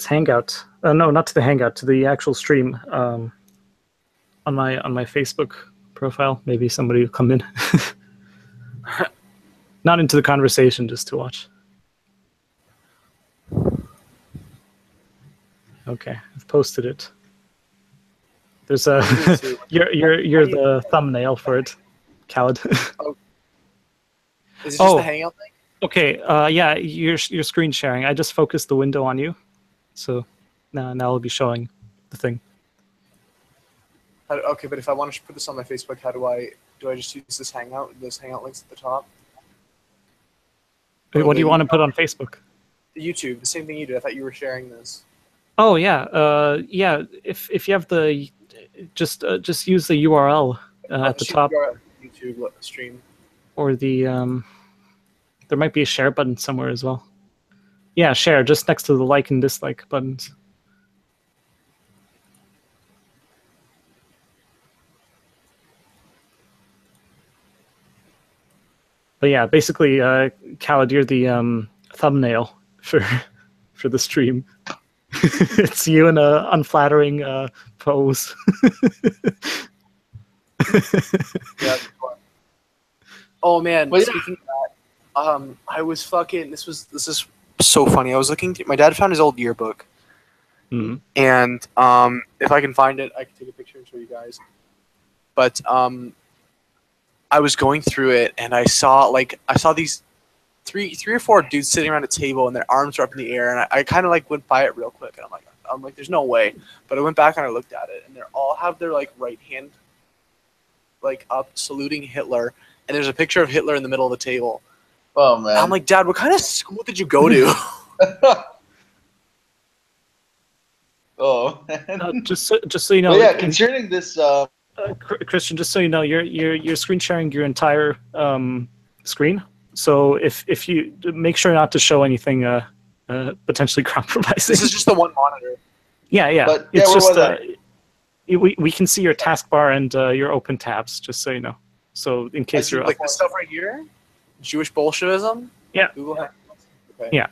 Hangout. No, not to the Hangout, to the actual stream on my Facebook profile. Maybe somebody will come in. Not into the conversation, just to watch. Okay, I've posted it. There's a you're the thumbnail for it, Khaled. Oh. Is it just the Hangout thing? Okay. Yeah, you're screen sharing. I just focused the window on you, so now I'll be showing the thing. Okay, but if I want to put this on my Facebook, how do I just use this Hangout? This Hangout links at the top. Wait, what do you want to put on Facebook? The YouTube, the same thing you did. I thought you were sharing this. Oh yeah, yeah. If you have the, just use the URL at the top. YouTube stream. Or the there might be a share button somewhere as well. Yeah, share just next to the like and dislike buttons. But yeah, basically, Khaled, you're the thumbnail for the stream. It's you in a unflattering pose. Yeah. Oh man! Well, yeah. Speaking of that, I was fucking. This is so funny. I was looking. My dad found his old yearbook, and if I can find it, I can take a picture and show you guys. But I was going through it, and I saw these three or four dudes sitting around a table, and their arms were up in the air, and I kind of like went by it real quick, and I'm like, there's no way. But I went back and I looked at it, and they all have their like right hand like up, saluting Hitler, and there's a picture of Hitler in the middle of the table. Oh man! And I'm like, Dad, what kind of school did you go to? Oh. Just so you know. Well, yeah, concerning this. Christian, just so you know, you're screen sharing your entire screen. So if you make sure not to show anything potentially compromising. This is just the one monitor. Yeah. But, it's where just was I? we can see your taskbar and your open tabs, just so you know. So in case you're like this stuff right here, Jewish Bolshevism. Yeah. Google Hangouts. Okay. Yeah.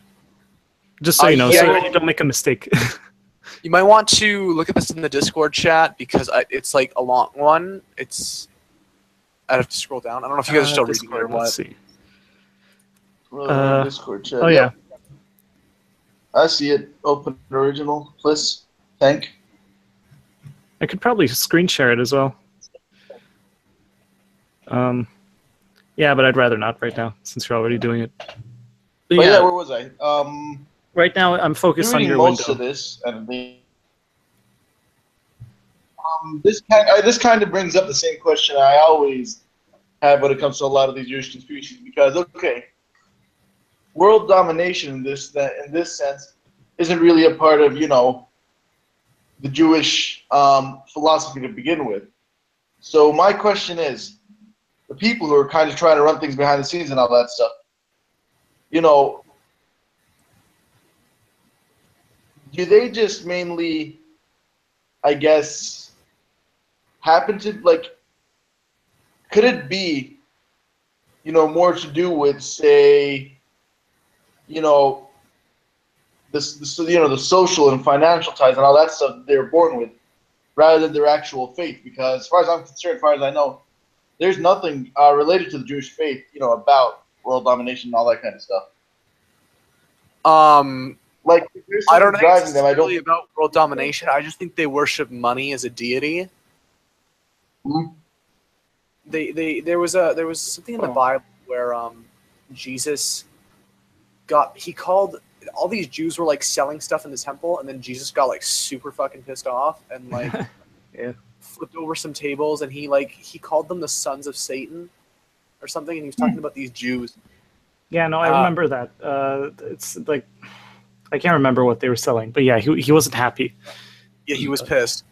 Just so you know, so you don't make a mistake. You might want to look at this in the Discord chat because it's like a long one. I'd have to scroll down. I don't know if you guys are still reading it or what. Let's see. Discord chat. Oh yeah. I see it. Open original. Please. Thank. I could probably screen share it as well. Yeah, but I'd rather not right now since you're already doing it. But yeah, where was I? Right now I'm focused on your most window. of this, and this kind of brings up the same question I always have when it comes to a lot of these Jewish conspiracies. Because world domination in this sense isn't really a part of the Jewish philosophy to begin with. So my question is, the people who are kind of trying to run things behind the scenes and all that stuff, do they just mainly, I guess, happen to could it be, more to do with, say, the social and financial ties and all that stuff that they're born with, rather than their actual faith? Because as far as I'm concerned, as far as I know, there's nothing related to the Jewish faith, about world domination and all that kind of stuff. I don't think it's really about world domination. I just think they worship money as a deity. Mm-hmm. There was something in the Bible where Jesus called all these Jews were selling stuff in the temple, and then Jesus got super fucking pissed off and flipped over some tables, and he called them the sons of Satan or something, and he was talking about these Jews. Yeah, no, I remember that. It's I can't remember what they were selling, but yeah, he wasn't happy. Yeah, he was pissed.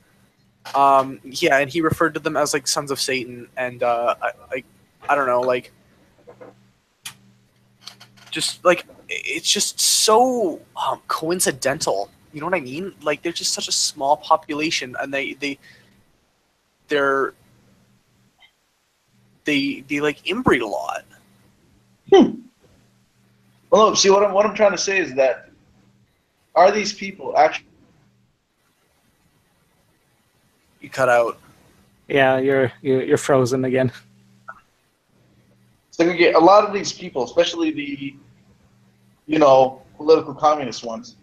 Yeah, and he referred to them as sons of Satan, and I don't know, it's just so coincidental. You know what I mean? They're just such a small population, and they inbreed a lot. Well, no, see, what I'm trying to say is that, are these people actually? You cut out. Yeah, you're frozen again. So a lot of these people, especially the, political communist ones,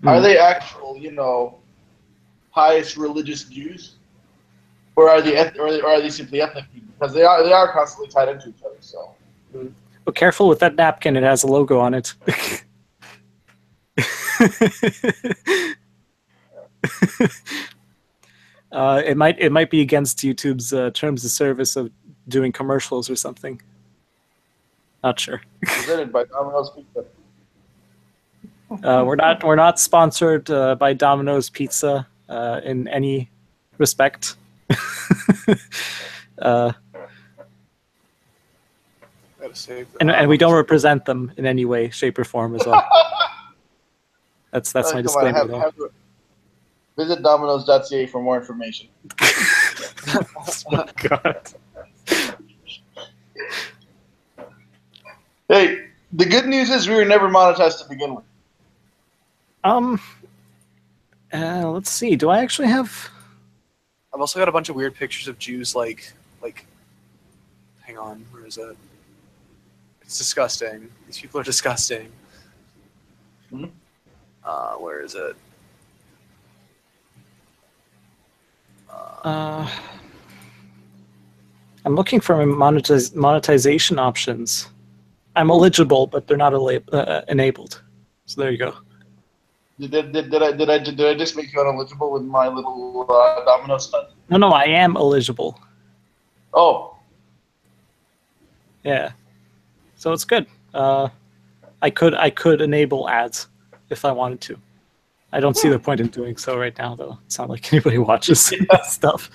are they actual, pious religious Jews, or are they simply ethnic people? Because they are constantly tied into each other. So. But careful with that napkin; it has a logo on it. It might be against YouTube's terms of service of doing commercials or something. Not sure. Presented by Domino's Pizza. We're not sponsored by Domino's Pizza in any respect. And we don't represent them in any way, shape, or form as well. That's my disclaimer there. Visit Domino's.ca for more information. Oh my God. Hey, the good news is we were never monetized to begin with. Let's see. Do I actually have? I've also got a bunch of weird pictures of Jews, hang on, where is it? It's disgusting. These people are disgusting. Hmm? Where is it? I'm looking for monetization options. I'm eligible, but they're not enabled. So there you go. Did I just make you ineligible with my little Domino's stuff? No, I am eligible. Oh. Yeah. So it's good. I could enable ads if I wanted to. I don't see the point in doing so right now, though. It's not like anybody watches stuff.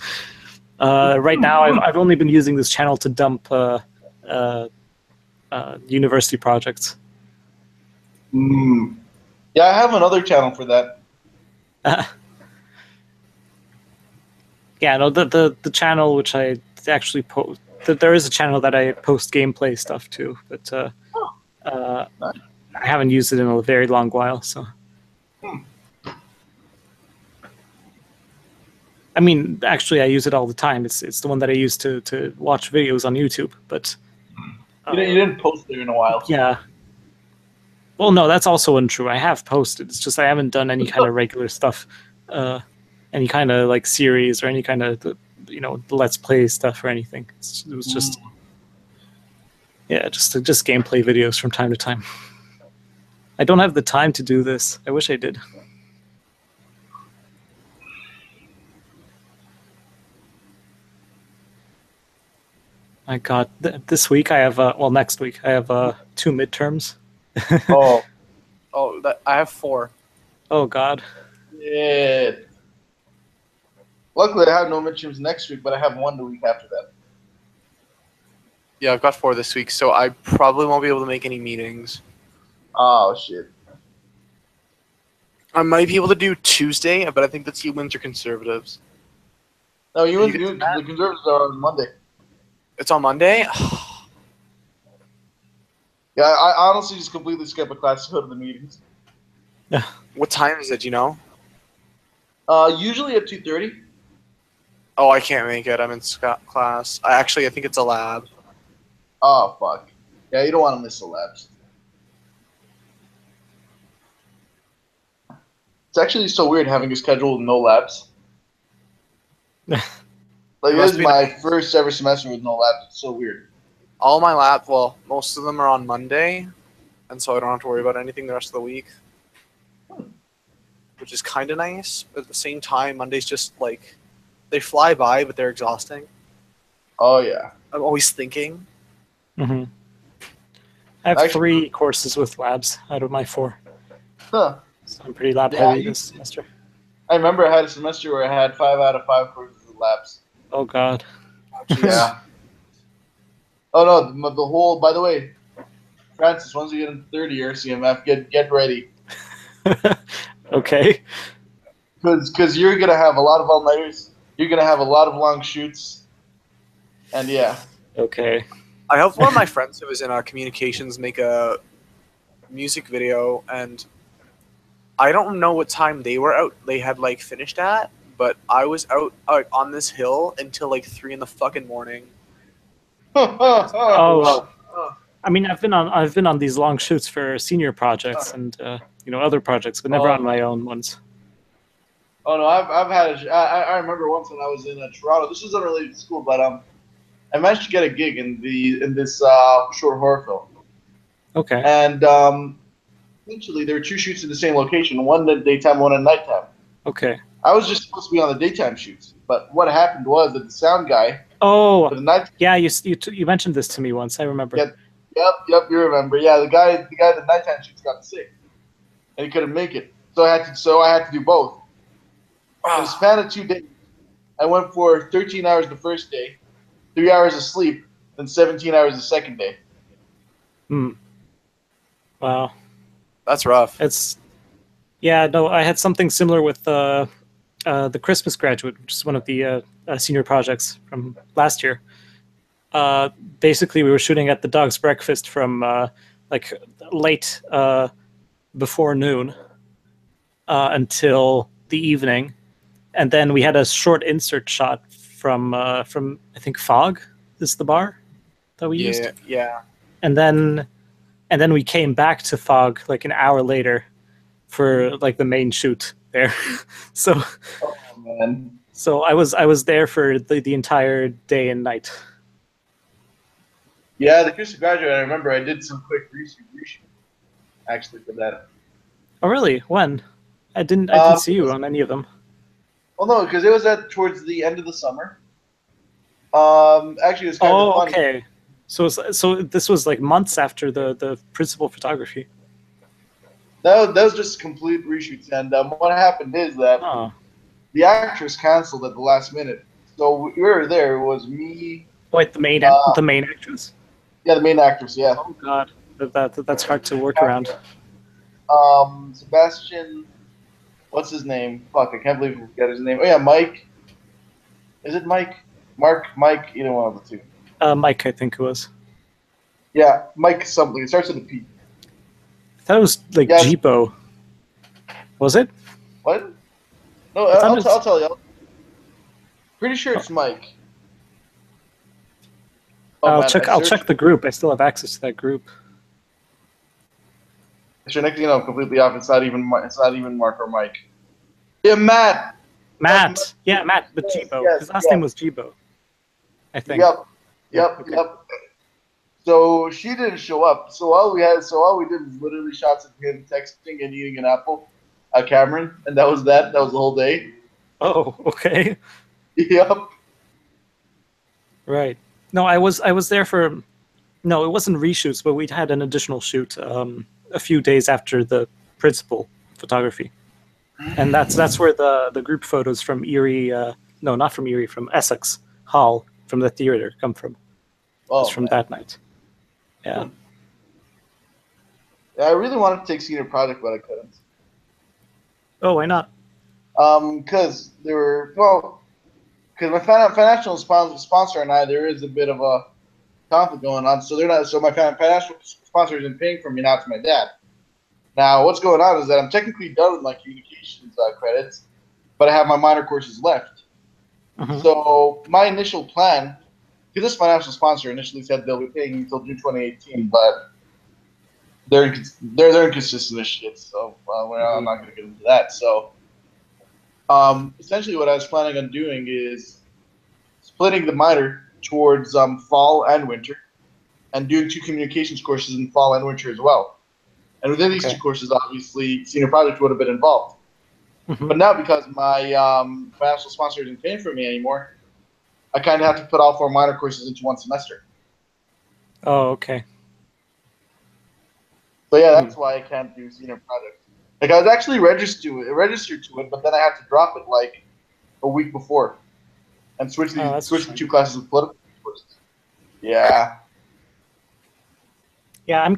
Right now, I've only been using this channel to dump university projects. Yeah, I have another channel for that. Yeah, no, the channel which I actually post. There is a channel that I post gameplay stuff to, but I haven't used it in a very long while. So. I mean, actually, I use it all the time. It's the one that I use to watch videos on YouTube. But You didn't post there in a while. yeah. Well, no, that's also untrue. I have posted. It's just I haven't done any kind of regular stuff, any kind of like series or any kind of let's play stuff or anything. It was just just gameplay videos from time to time. I don't have the time to do this. I wish I did. My God, this week I have next week I have 2 midterms. I have 4. Oh God. Yeah. Luckily, I have no midterms next week, but I have 1 the week after that. Yeah, I've got 4 this week, so I probably won't be able to make any meetings. Oh shit. I might be able to do Tuesday, but I think that's humans or conservatives. No, You get the conservatives are on Monday. It's on Monday? Yeah, I honestly just completely skip a class to go to the meetings. What time is it, do you know? Usually at 2:30. Oh, I can't make it. I'm in class. I think it's a lab. Oh fuck. Yeah, you don't want to miss the labs. It's actually so weird having a schedule with no labs. Like, this is my first ever semester with no labs. It's so weird. All my most of them are on Monday, and so I don't have to worry about anything the rest of the week, which is kind of nice. But at the same time, Mondays just like they fly by, but they're exhausting. Oh yeah. I'm always thinking. Mm-hmm. I have 3 courses with labs out of my 4. Huh. So I'm pretty lab heavy this semester. I remember I had a semester where I had 5 out of 5 courses with labs. Oh God. Yeah. Oh no, the whole. By the way, Francis, once you get into third year CMF, get ready. Okay. Because you're gonna have a lot of all-nighters. You're gonna have a lot of long shoots. And yeah. Okay. I helped one of my friends who was in communications make a music video, and I don't know what time they were out. They had like finished at, but I was out on this hill until like 3 in the fucking morning. Oh, I mean, I've been on these long shoots for senior projects and other projects, but never on my own ones. Oh no, I've had. I remember once when I was in Toronto. This was unrelated to school, but I managed to get a gig in this short horror film. Okay. And essentially, there were 2 shoots in the same location, one at daytime, one at nighttime. Okay. I was just supposed to be on the daytime shoots, but what happened was that the sound guy. Oh. For the night. Yeah, you mentioned this to me once. I remember. Yep. You remember? Yeah, the guy at the nighttime shoots got sick, and he couldn't make it. So I had to do both. In the span of 2 days, I went for 13 hours the first day, 3 hours of sleep, then 17 hours the second day. Wow. That's rough. I had something similar with the Christmas Graduate, which is one of the senior projects from last year. Basically, we were shooting at the Dog's Breakfast from like late before noon until the evening, and then we had a short insert shot from I think Fog is the bar that we used. Yeah. And then we came back to Fog like an hour later for like the main shoot there. So man. So I was there for the entire day and night. Yeah, the Christmas Graduate, I remember I did some quick reshoot actually for that. Oh really? When? I didn't see you on any of them. Well, no, because it was towards the end of the summer. Actually, it was kind of funny. Okay. So this was like months after the principal photography. That was just complete reshoots, and what happened is that the actress canceled at the last minute. So we were there. It was me. Wait, the main actress? Yeah, the main actress. Yeah. Oh God, that's hard to work around. Sebastian. What's his name? Fuck, I can't believe I forgot his name. Oh yeah, Mike. Is it Mike? Mark, Mike, either one of the 2. Mike, I think it was. Yeah, Mike something. It starts with a P. I thought it was like Jeepo. Was it? What? No, I'll tell you. Pretty sure it's Mike. Oh, I'll man, check. I I'll searched- check the group. I still have access to that group. Actually, next thing you know, I'm completely off. It's not even Mark or Mike. Yeah, Matt. Matt. Yeah, Matt. But Yes, Jibo. yes, His last yes. name was Jibo, I think. Yep. Okay. So she didn't show up. So all we did was literally shots of him texting and eating an apple at Cameron, and that was that. That was the whole day. Oh, okay. Yep. Right. No, I was there for. No, it wasn't reshoots, but we had an additional shoot a few days after the principal photography, and that's where the group photos from Erie. No, not from Erie, from Essex Hall, from the theater, come from. Oh, It's from man. that night. Yeah. Yeah, I really wanted to take senior project, but I couldn't. Oh, why not? Because my financial sponsor and I, there is a bit of a conflict going on. So they're not. So my financial sponsor isn't paying for me. Now it's my dad. Now what's going on is that I'm technically done with my communications credits, but I have my minor courses left. Mhm. So my initial plan, because this financial sponsor initially said they'll be paying me until June 2018, but they're inconsistent as shit. So I'm not going to get into that. So essentially, what I was planning on doing is splitting the minor towards fall and winter, and doing 2 communications courses in fall and winter as well. And within these Okay. 2 courses, obviously, senior project would have been involved. Mhm. But now, because my financial sponsor isn't paying for me anymore, I kind of have to put all 4 minor courses into one semester. Oh, okay. So yeah, that's why I can't do senior project. Like I was actually registered to it, but then I had to drop it like a week before, and switch that's the fine. 2 classes of political courses. Yeah. Yeah, I'm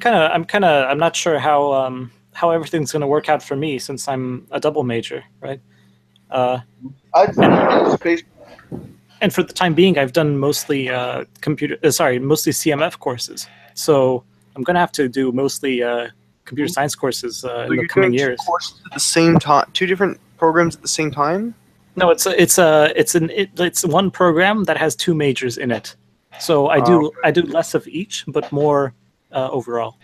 not sure how everything's going to work out for me since I'm a double major, right? Space. And for the time being, I've done mostly mostly CMF courses. So I'm going to have to do mostly computer science courses in So the you're coming doing 2 years. courses at the same time, 2 different programs at the same time. No, it's one program that has 2 majors in it. So I do less of each, but more overall.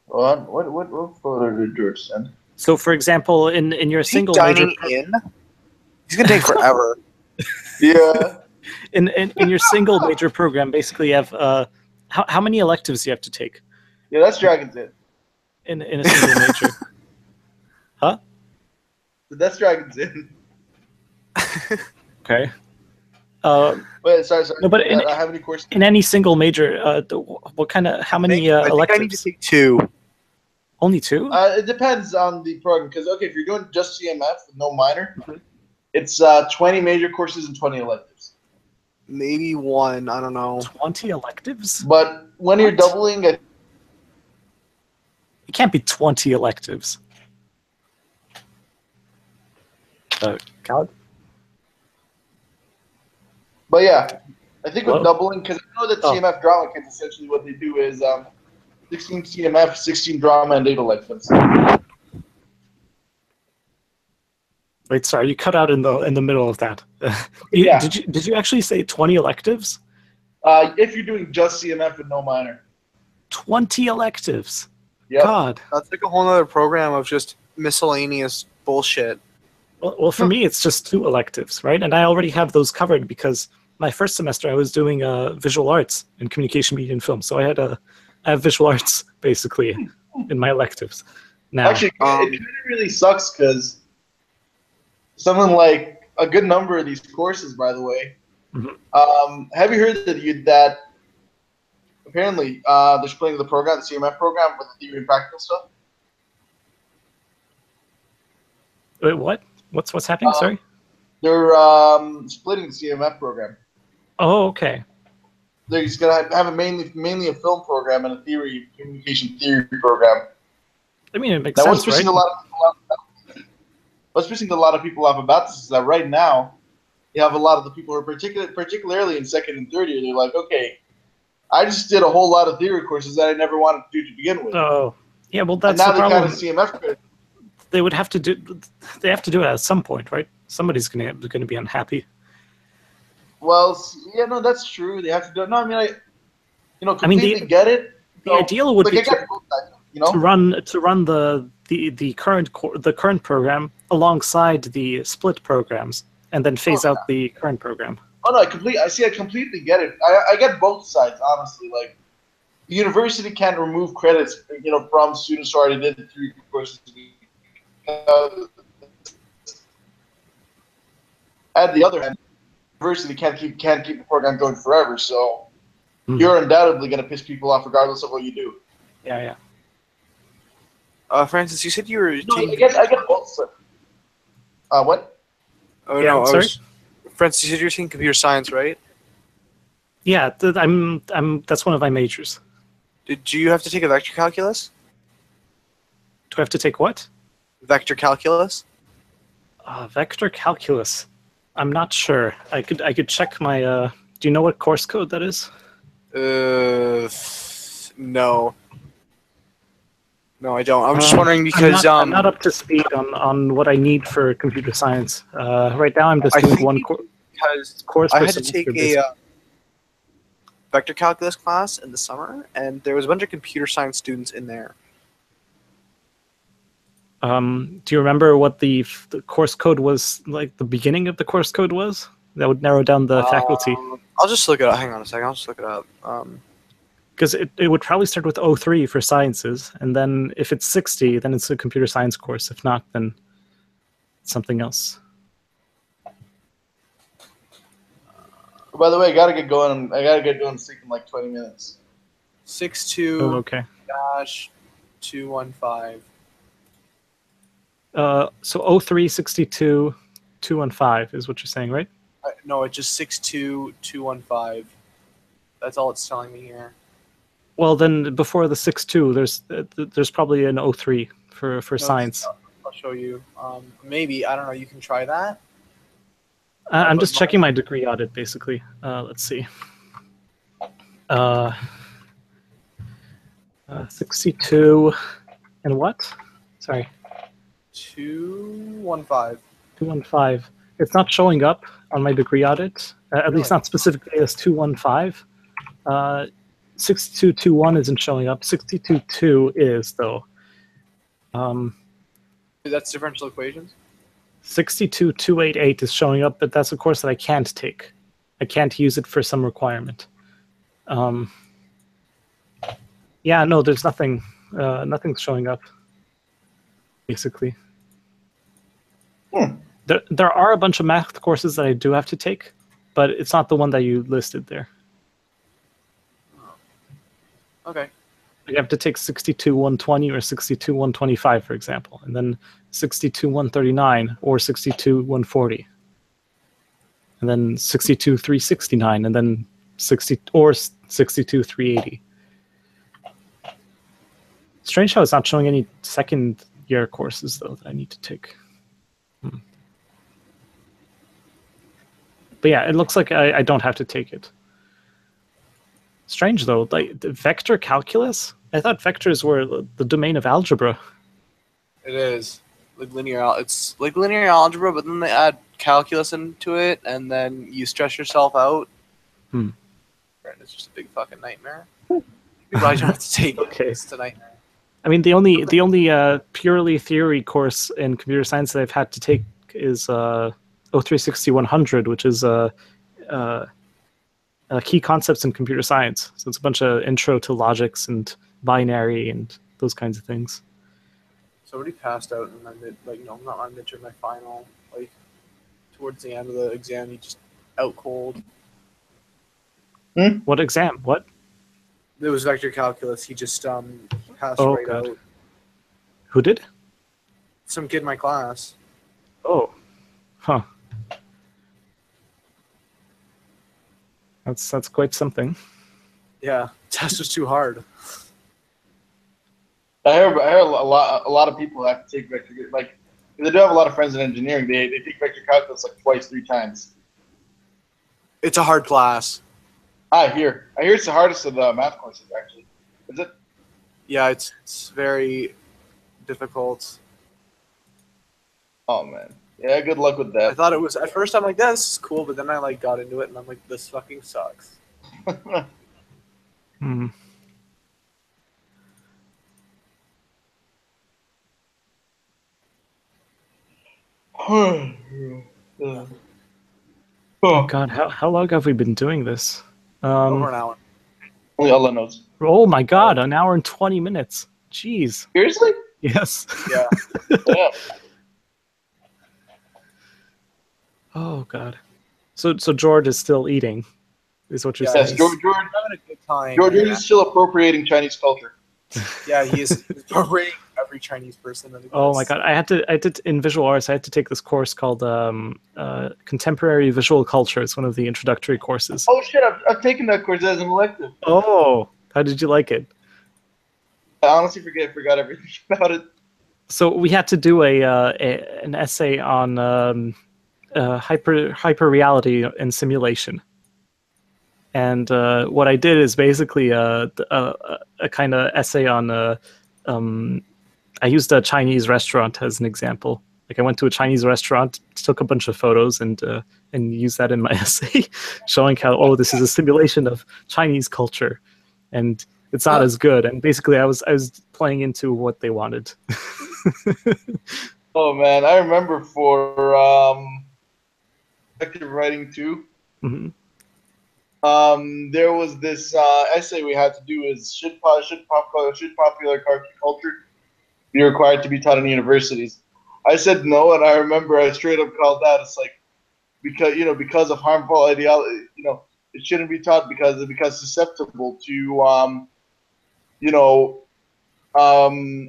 What photo did George send? So, for example, in your Is he single major dining in? He's gonna take forever. Yeah. in your single major program, basically you have how many electives do you have to take Yeah, that's Dragon's Inn. in a single major? Huh? That's Dragon's Inn. Okay. Wait, sorry. No, but how many courses? in any single major, how many I think I need to electives? take 2. Only 2? It depends on the program. Because if you're doing just CMF with no minor, it's 20 major courses and 20 electives. Maybe 1. I don't know. 20 electives? But when you're What? doubling it, It can't be 20 electives. Cal? but yeah, I think with Hello? doubling, because I know that Oh. CMF drama kids essentially what they do is 16 CMF, 16 drama, and 8 electives. Wait, sorry, you cut out in the middle of that. Yeah. Did you actually say 20 electives? If you're doing just CMF and no minor. 20 electives. Yep. God. That's like a whole other program of just miscellaneous bullshit. Well, for me, it's just 2 electives, right? And I already have those covered because my first semester I was doing visual arts and communication, media, and film. So I have visual arts basically in my electives. Now, Actually, it kind of really sucks because something like a good number of these courses, by the way, have you heard that apparently they're splitting the program, the CMF program, with the theory and practical stuff? wait, what? What's happening? Sorry. They're splitting the CMF program. Oh, okay. They're just gonna have a mainly a film program and a communication theory program. I mean, it makes Now, sense, what's pissing a lot of people off about this is that right now, you have a lot of the people who are particularly in second and third year. They're like, okay, I just did a whole lot of theory courses that I never wanted to do to begin with. Oh, yeah. Well, and that's now the they problem. kind of CMF credit. They have to do it at some point, right? Somebody's gonna be unhappy. Well, yeah, no, that's true. They have to do it. No, I mean, I mean, completely get it. The ideal would like, be I get both sides, to run the current program alongside the split programs, and then phase out the current program. Oh no, I completely get it. I get both sides, honestly. Like, the university can't remove credits, from students who already did the 3 courses. At the other hand, the university can't keep the program going forever. So you're undoubtedly going to piss people off regardless of what you do. Yeah. Francis, you said you were. No, I get both sides. What? Oh yeah, no, sorry? Francis, you said you were taking computer science, right? Yeah, I'm. That's one of my majors. Did you have to take a vector calculus? Do I have to take what? Vector calculus. Vector calculus. I'm not sure. I could check my. Do you know what course code that is? No. No, I don't. I'm just wondering because I'm not up to speed on what I need for computer science. Right now, I'm just doing one course. I had to take a vector calculus class in the summer, and there was a bunch of computer science students in there. Do you remember what the course code was, like the beginning of the course code was? That would narrow down the faculty. I'll just look it up. Hang on a second. I'll just look it up. Because it would probably start with 03 for sciences, and then if it's 60, then it's a computer science course. If not, then it's something else. By the way, I gotta get going. I gotta get going to sleep in like 20 minutes. 62 Oh, okay. -215. So 03, 62, 215 is what you're saying, right? No, it's just 62215. That's all it's telling me here. Well, then before the 62, there's probably an 03 for science. I'll show you. Maybe, I don't know. You can try that. I'm just checking my degree audit, basically. Let's see. 62 and what? Sorry. 215. 215. It's not showing up on my degree audit, at least not specifically as 215. 6221 isn't showing up. 622 is, though. That's differential equations? 62288 is showing up, but that's a course that I can't take. I can't use it for some requirement. Yeah, no, there's nothing. Nothing's showing up, basically. There are a bunch of math courses that I do have to take, but it's not the one that you listed there. Okay. You have to take 62-120 or 62-125, for example, and then 62-139 or 62-140, and then 62-369, and then 62-380. Strange how it's not showing any second year courses though that I need to take. But yeah, it looks like I don't have to take it. Strange though, like the vector calculus. I thought vectors were the domain of algebra. It is like linear. It's like linear algebra, but then they add calculus into it, and then you stress yourself out. And it's just a big fucking nightmare. I don't have to take it. Okay. It's a nightmare. I mean, the only purely theory course in computer science that I've had to take is 0360-100, which is key concepts in computer science. So it's a bunch of intro to logics and binary and those kinds of things. Somebody passed out in my not my midterm, my final. Like towards the end of the exam, he just out cold. What exam? What? It was vector calculus. He just passed right out. Who did? Some kid in my class. Oh, huh. That's quite something. Yeah, test was too hard. I heard a lot of people have to take vector. Like, they do have a lot of friends in engineering. They take vector calculus like twice, 3 times. It's a hard class. I hear it's the hardest of the math courses, actually. Is it? Yeah, it's very difficult. Oh man, Yeah, good luck with I that. thought it was at first. I'm like, yeah, this is cool, but then I like got into it, and I'm like, this fucking sucks. Hmm. Oh, Oh God, how long have we been doing this? Over an hour. only Allah knows. Oh my God, an hour and 20 minutes. Jeez. Seriously? Yes. Yeah. Yeah. Oh God. So George is still eating, is what you're Yeah, saying? Yes, George having a good time. George is still appropriating Chinese culture. Yeah, he is appropriating every Chinese person that exists. Oh my God, I had to in visual arts. I had to take this course called Contemporary Visual Culture. It's one of the introductory courses. Oh shit! I've taken that course as an elective. Oh, how did you like it? I honestly forgot everything about it. So we had to do an essay on hyper reality and simulation. And what I did is basically a kind of essay on. I used a Chinese restaurant as an example. Like I went to a Chinese restaurant, took a bunch of photos, and used that in my essay, showing how this is a simulation of Chinese culture, and it's not as good. And basically, I was playing into what they wanted. Oh man, I remember for effective writing too. Hmm. There was this essay we had to do: is should popular culture be required to be taught in universities? I said no, and I remember I straight up called that. It's like because of harmful ideology, it shouldn't be taught because susceptible to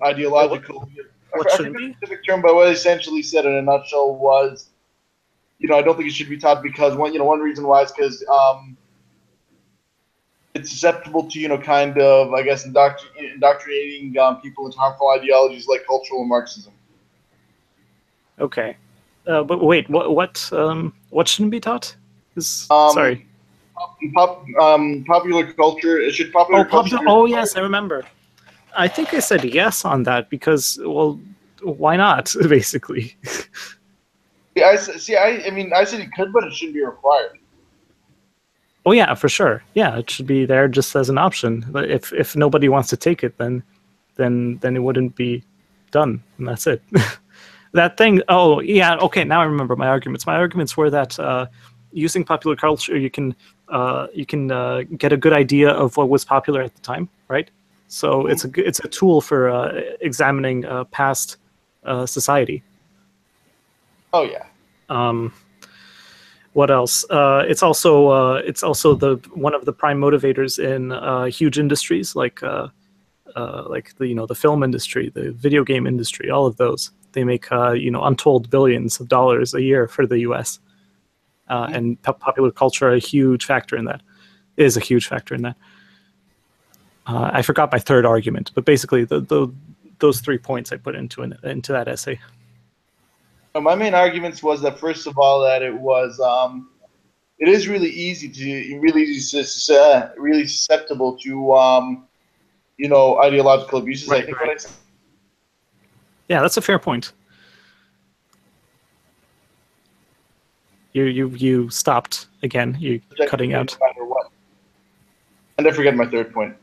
ideological. What I should forget be? the specific term, but what I essentially said in a nutshell was, I don't think it should be taught because one reason why is because it's susceptible to kind of, I guess, indoctrinating people into harmful ideologies like cultural Marxism. Okay, but wait, what shouldn't be taught? Sorry. Popular culture. It should popular culture. Oh yes, I remember. I think I said yes on that because, well, why not? Basically. I said it could, but it shouldn't be required. Oh yeah, for sure. Yeah, it should be there just as an option. But if nobody wants to take it, then it wouldn't be done, and that's it. That thing. Oh yeah. Okay, now I remember my arguments. My arguments were that using popular culture, you can get a good idea of what was popular at the time, right? So it's a tool for examining past society. Oh yeah. What else? It's also the one of the prime motivators in huge industries like the film industry, the video game industry, all of those. They make untold billions of dollars a year for the U.S. And popular culture a huge factor in that. Is a huge factor in that. I forgot my third argument, but basically those 3 points I put into that essay. My main arguments was that first of all that it is really susceptible to ideological abuses. Right, I think right. what I said. Yeah, that's a fair point. You stopped again. You cutting out. No matter what. And I forget my third point.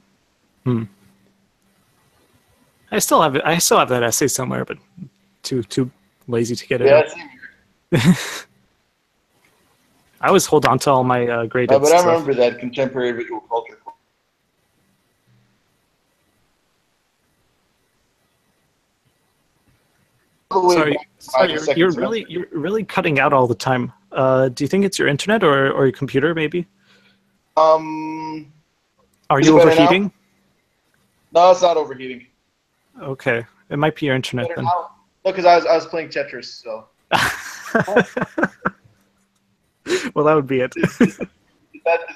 I still have that essay somewhere, but too lazy to get it Yeah, out. I always hold on to all my graded but I stuff. remember that contemporary visual culture. Sorry, you're really cutting out all the time. Do you think it's your internet or your computer maybe? Are you overheating? No, it's not overheating. Okay, it might be your internet then. No, because I was playing Tetris, so. Well, that would be it. Is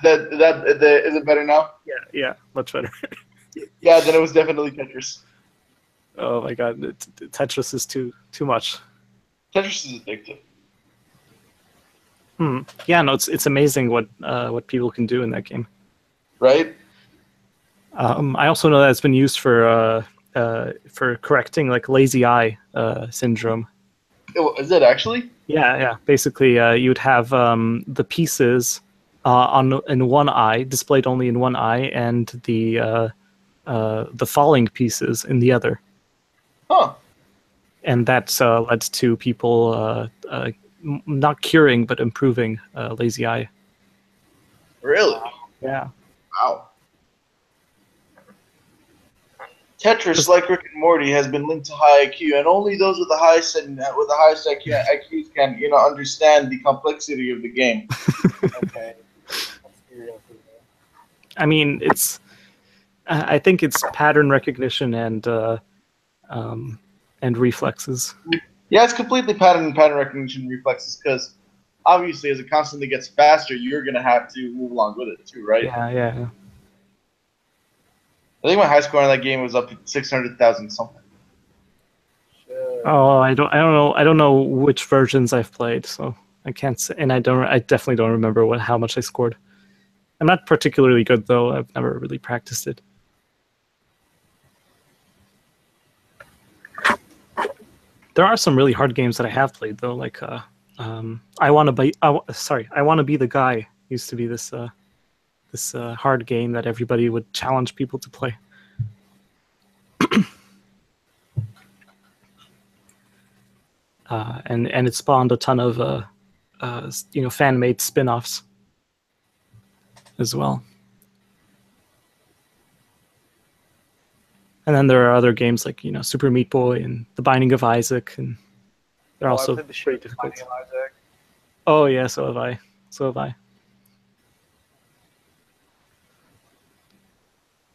it better now? Yeah, much better. Yeah, then it was definitely Tetris. Oh my god, Tetris is too much. Tetris is addictive. Yeah, no, it's amazing what people can do in that game. Right. I also know that it's been used for correcting like lazy eye syndrome. Is it actually? Yeah. Basically, you would have the pieces in one eye, displayed only in one eye, and the falling pieces in the other. Huh. And that led to people not curing but improving lazy eye. Really? Yeah. Wow. Tetris, like Rick and Morty, has been linked to high IQ, and only those with the highest IQs can, understand the complexity of the game. Okay. I mean, I think it's pattern recognition and reflexes. Yeah, it's completely pattern recognition reflexes, because obviously, as it constantly gets faster, you're gonna have to move along with it too, right? Yeah. I think my high score on that game was up to 600,000 something. Oh, I don't know which versions I've played, so I can't say, and I definitely don't remember how much I scored. I'm not particularly good though. I've never really practiced it. There are some really hard games that I have played though, like I want to be the guy used to be this hard game that everybody would challenge people to play. And it spawned a ton of fan-made spin-offs as well. And then there are other games like Super Meat Boy and The Binding of Isaac, and they're also pretty difficult. Oh yeah, so have I.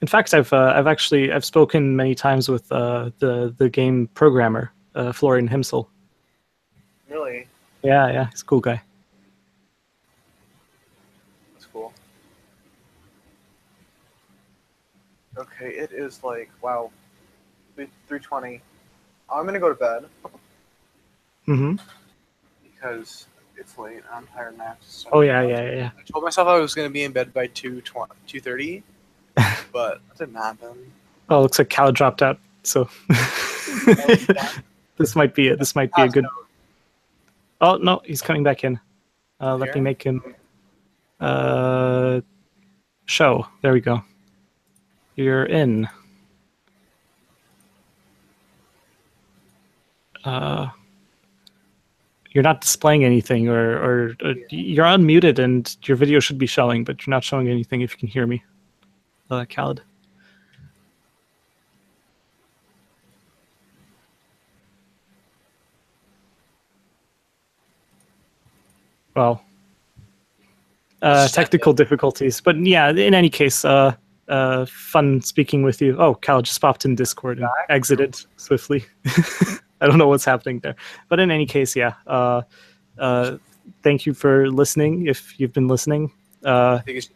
In fact, I've spoken many times with the game programmer, Florian Himsel. Really? Yeah, he's a cool guy. That's cool. Okay, it is like, wow, 3:20. I'm gonna go to bed. Mm-hmm. Because it's late. I'm tired now. So Oh yeah. I told myself I was gonna be in bed by 2:30, but that didn't happen. Oh, looks like Cal dropped out. So this might be it. This might be a good. Oh no, he's coming back in. Let me make him show. There we go. You're in. You're not displaying anything, or you're unmuted and your video should be showing, but you're not showing anything if you can hear me. Khaled. Well, technical difficulties, but yeah, in any case, fun speaking with you. Oh, Cal just popped in Discord and exited swiftly. I don't know what's happening there, but in any case, yeah. Thank you for listening. If you've been listening, it's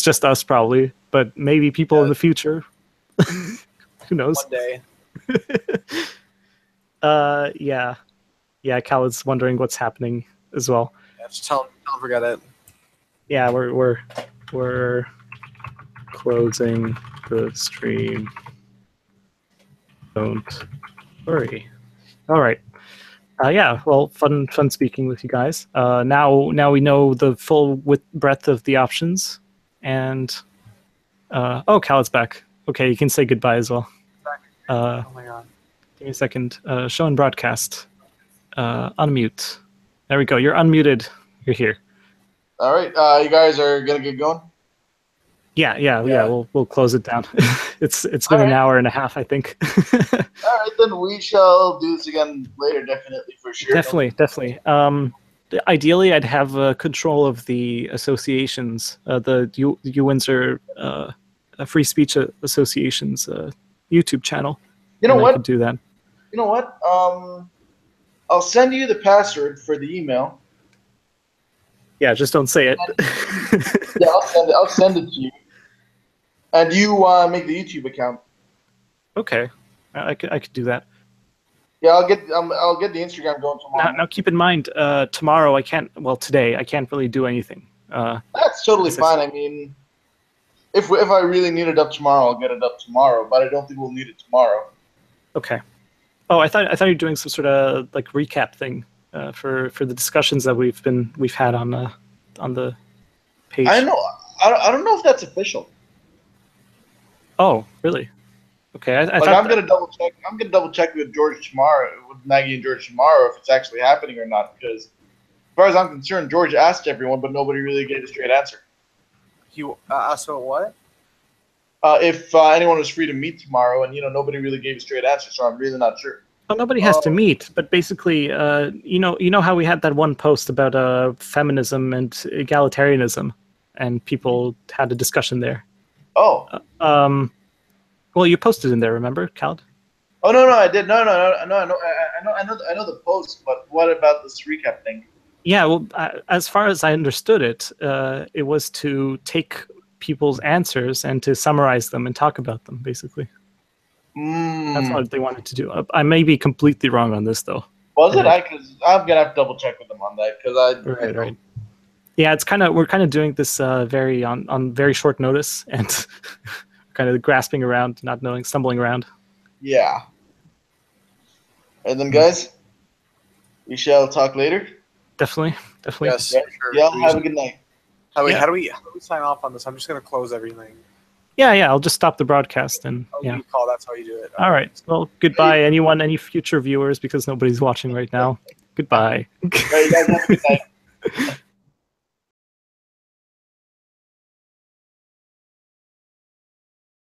just us probably, but maybe people in the future. Who knows? One day. Yeah. Cal is wondering what's happening as well. Yeah, just tell him forget it. Yeah, we're closing the stream. Don't worry. All right. Yeah. Well, fun speaking with you guys. Now we know the full breadth of the options, and oh, Khaled's back. Okay, you can say goodbye as well. Oh my god. Give me a second. Show and broadcast. Unmute. There we go. You're unmuted. You're here. All right. You guys are gonna get going? Yeah. We'll close it down. It's been an hour and a half, I think. All right, then we shall do this again later, definitely, for sure. Definitely. Ideally, I'd have control of the associations, the U Windsor Free Speech Association's YouTube channel. You know what? I could do that. You know what? I'll send you the password for the email. Yeah, just don't say it. Yeah, I'll send it to you. And you make the YouTube account. Okay, I could do that. Yeah, I'll get the Instagram going tomorrow. Now keep in mind, tomorrow I can't. Well, today I can't really do anything. That's totally fine. I mean, if I really need it up tomorrow, I'll get it up tomorrow. But I don't think we'll need it tomorrow. Okay. Oh, I thought you were doing some sort of like recap thing. for the discussions that we've had on the page. I know. I don't know if that's official. Oh, really? Okay, I Like, thought I'm gonna double check. I'm gonna double check with George tomorrow, with Maggie and George tomorrow, if it's actually happening or not. Because as far as I'm concerned, George asked everyone, but nobody really gave a straight answer. You asked about what? If anyone was free to meet tomorrow, and nobody really gave a straight answer, so I'm really not sure. well, nobody has to meet, but basically, you know how we had that one post about feminism and egalitarianism, and people had a discussion there. Oh. Well, you posted in there, remember, Khaled? Oh no, I did. No. I know the post, but what about this recap thing? Yeah, well, as far as I understood it, it was to take people's answers and to summarize them and talk about them, basically. That's what they wanted to do. I may be completely wrong on this, though. Was it? I'm gonna have to double check with them on that because Right. Yeah, we're kind of doing this very on very short notice and kind of grasping around, not knowing, stumbling around. Yeah. And then, guys, we shall talk later. Definitely. Yes. Yeah. Sure. Y'all have a good night. How Yeah. do we sign off on this? I'm just gonna close everything. Yeah. I'll just stop the broadcast and yeah. You call. That's how you do it. All right. Well, goodbye, any future viewers, because nobody's watching right now. Goodbye. All right, you guys have a good night.